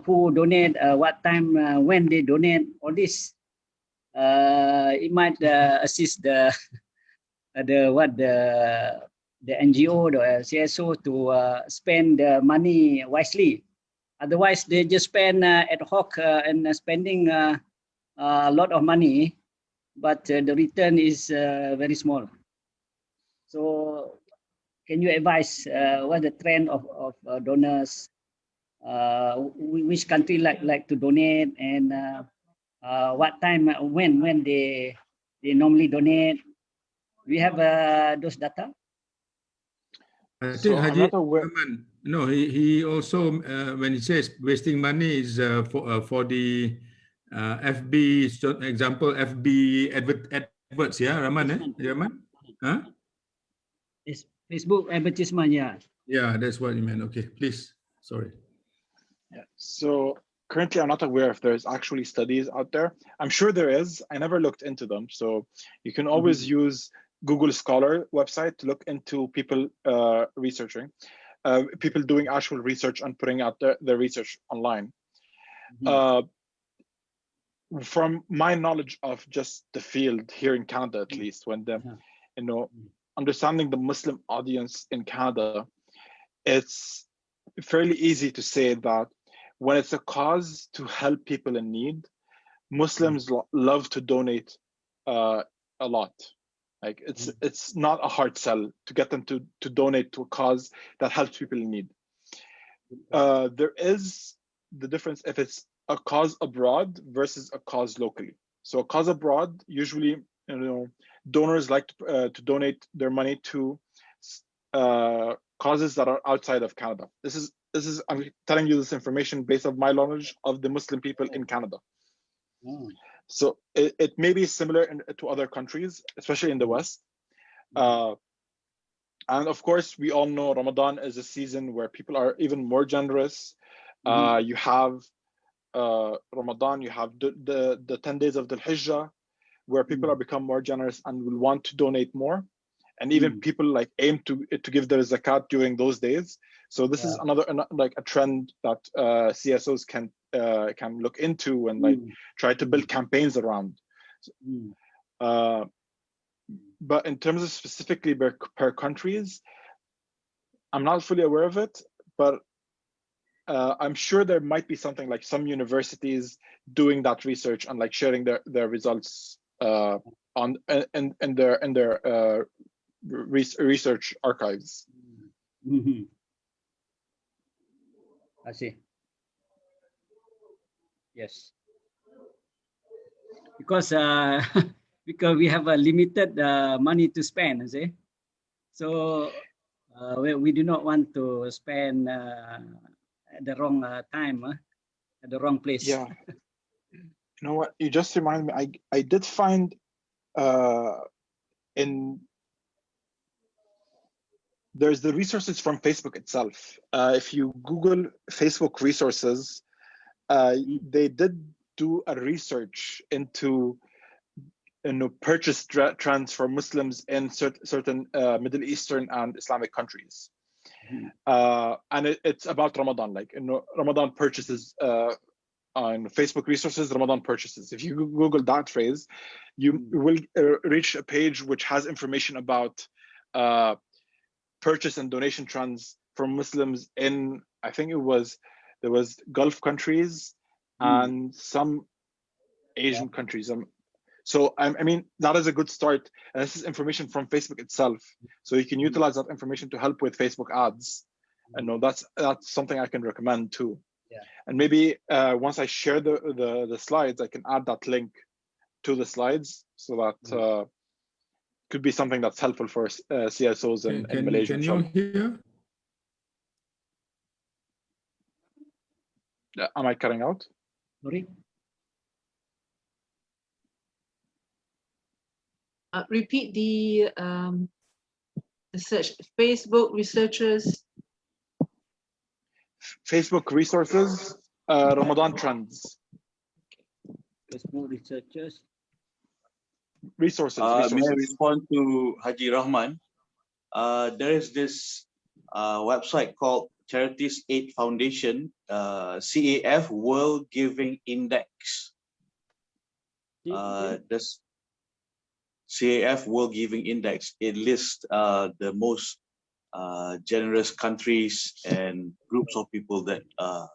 Who donate? What time? When they donate? All this. It might assist the NGO, the CSO to spend the money wisely. Otherwise, they just spend ad hoc and spending a lot of money, but the return is very small. So, can you advise what the trend of donors? Which country like to donate, and what time, when they normally donate? We have those data. I think Haji Rahman, no, he also when he says wasting money is for the FB, example FB adverts, yeah, Rahman, Rahman, huh? It's Facebook advertisement, yeah. Yeah, that's what you meant. Okay, please. Sorry. Yeah. So currently, I'm not aware if there's actually studies out there. I'm sure there is. I never looked into them. So you can always use Google Scholar website to look into people researching, people doing actual research and putting out their research online. From my knowledge of just the field here in Canada, at least, when you know, understanding the Muslim audience in Canada, it's fairly easy to say that when it's a cause to help people in need, Muslims love to donate a lot. Like it's not a hard sell to get them to donate to a cause that helps people in need. There is the difference if it's a cause abroad versus a cause locally. So a cause abroad, usually, you know, donors like to donate their money to causes that are outside of Canada. This is I'm telling you this information based on my knowledge of the Muslim people in Canada. So it may be similar to other countries, especially in the West. And of course, we all know Ramadan is a season where people are even more generous. You have Ramadan, you have the 10 days of the Hijjah, where people are become more generous and will want to donate more. And even people like aim to give their zakat during those days. So this is another like a trend that CSOs can look into and like try to build campaigns around. But in terms of specifically per countries, I'm not fully aware of it, but I'm sure there might be something like some universities doing that research and like sharing their results in their research archives. I see. Yes. Because because we have a limited money to spend, you see. So we do not want to spend at the wrong time, at the wrong place. Yeah. You know what? You just remind me. I did find there's the resources from Facebook itself. If you Google Facebook resources, they did do a research into purchase trends for Muslims in certain Middle Eastern and Islamic countries. And it's about Ramadan, like Ramadan purchases on Facebook resources, Ramadan purchases. If you Google that phrase, you will reach a page which has information about purchase and donation trends for Muslims in, I think there was Gulf countries and some Asian countries. So I mean, that is a good start. And this is information from Facebook itself. So you can utilize that information to help with Facebook ads. And that's something I can recommend too. Yeah. And maybe once I share the slides, I can add that link to the slides so that could be something that's helpful for CSOs in Malaysia. Can you hear? Am I cutting out? Sorry? Repeat the search. Facebook researchers. Facebook resources, Ramadan trends. Facebook researchers. Resources. May I respond to Haji Rahman? There is this website called Charities Aid Foundation, CAF World Giving Index. This CAF World Giving Index, it lists the most generous countries and groups of people that are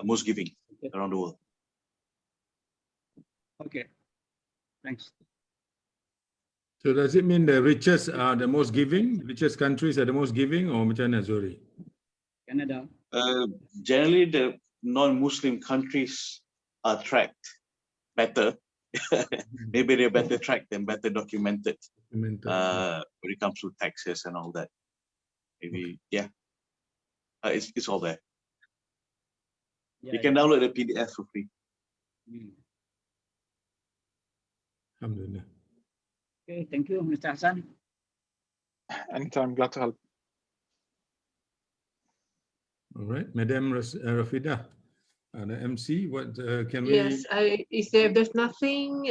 most giving around the world. Okay, thanks. So does it mean the richest are the most giving? Richest countries are the most giving, or macam mana, sorry? Canada. Generally, the non-Muslim countries are tracked better. Maybe they're better tracked and better documented when it comes to taxes and all that. Maybe, yeah. It's all there. Yeah, you can download the PDF for free. Alhamdulillah. Okay, thank you, Mr. Hassan. Anytime, glad to help. All right, Madam Rafida, the MC, what can we? Yes, if there's nothing,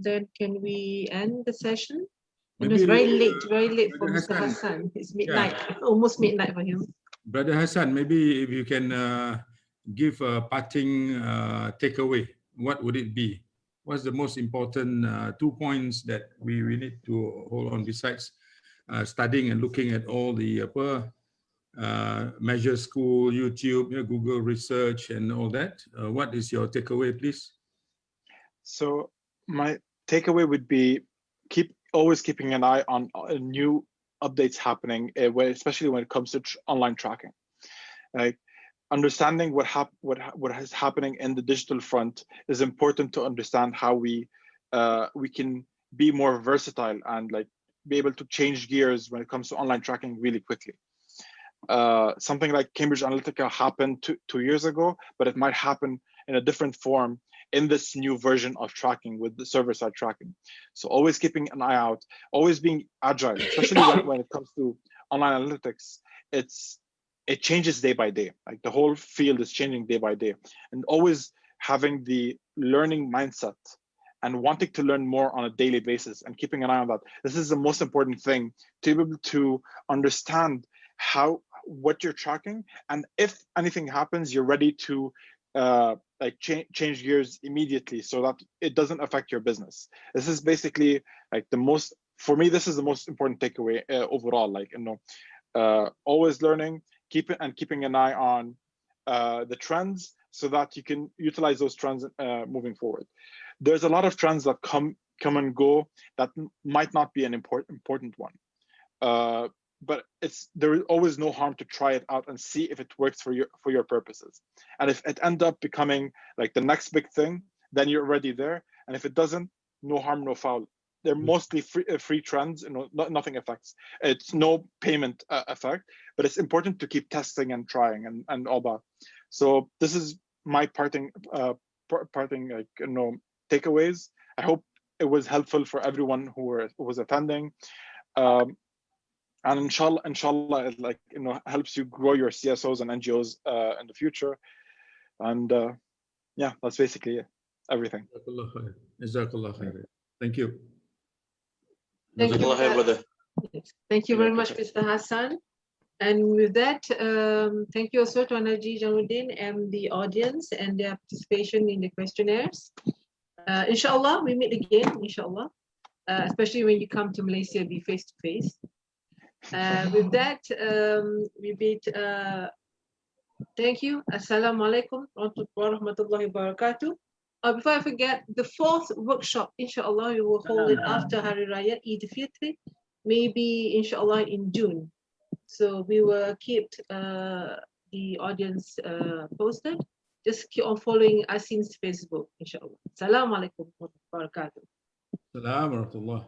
then can we end the session? And it's very late for Mr. Hassan. It's midnight, almost midnight for him. Brother Hassan, maybe if you can give a parting takeaway, what would it be? What's the most important 2 points that we need to hold on besides studying and looking at all the Measure School, YouTube, Google research and all that? What is your takeaway, please? So my takeaway would be always keeping an eye on new updates happening, especially when it comes to online tracking. Like understanding what is happening in the digital front is important to understand how we can be more versatile and like be able to change gears when it comes to online tracking really quickly. Something like Cambridge Analytica happened 2 years ago, but it might happen in a different form in this new version of tracking with the server-side tracking. So always keeping an eye out, always being agile, especially when it comes to online analytics. It changes day by day. Like the whole field is changing day by day, and always having the learning mindset and wanting to learn more on a daily basis and keeping an eye on that. This is the most important thing, to be able to understand what you're tracking, and if anything happens, you're ready to like change gears immediately so that it doesn't affect your business. This is basically like for me, this is the most important takeaway overall. Like, always learning, keeping an eye on the trends so that you can utilize those trends moving forward. There's a lot of trends that come and go that might not be an important one. But there is always no harm to try it out and see if it works for your purposes. And if it ends up becoming like the next big thing, then you're already there. And if it doesn't, no harm, no foul. They're mostly free trends, nothing affects. It's no payment effect, but it's important to keep testing and trying and all that. So this is my parting takeaways. I hope it was helpful for everyone who was attending. And inshallah, it helps you grow your CSOs and NGOs in the future. And yeah, that's basically everything. Jazakallah khair. Thank you. Thank you. Thank you very much, Mr. Hassan. And with that, thank you also to Anaji Jamuddin and the audience and their participation in the questionnaires. Inshallah, we meet again, inshallah, especially when you come to Malaysia, be face to face. With that, we bid thank you. Assalamualaikum warahmatullahi wabarakatuh. Before I forget, the 4th workshop, inshallah, we will hold it after Hari Raya Eid al-Fitr, maybe inshallah in June. So we will keep the audience posted. Just keep on following Asin's Facebook, inshallah. Assalamualaikum warahmatullahi wabarakatuh. Assalamu alaikum.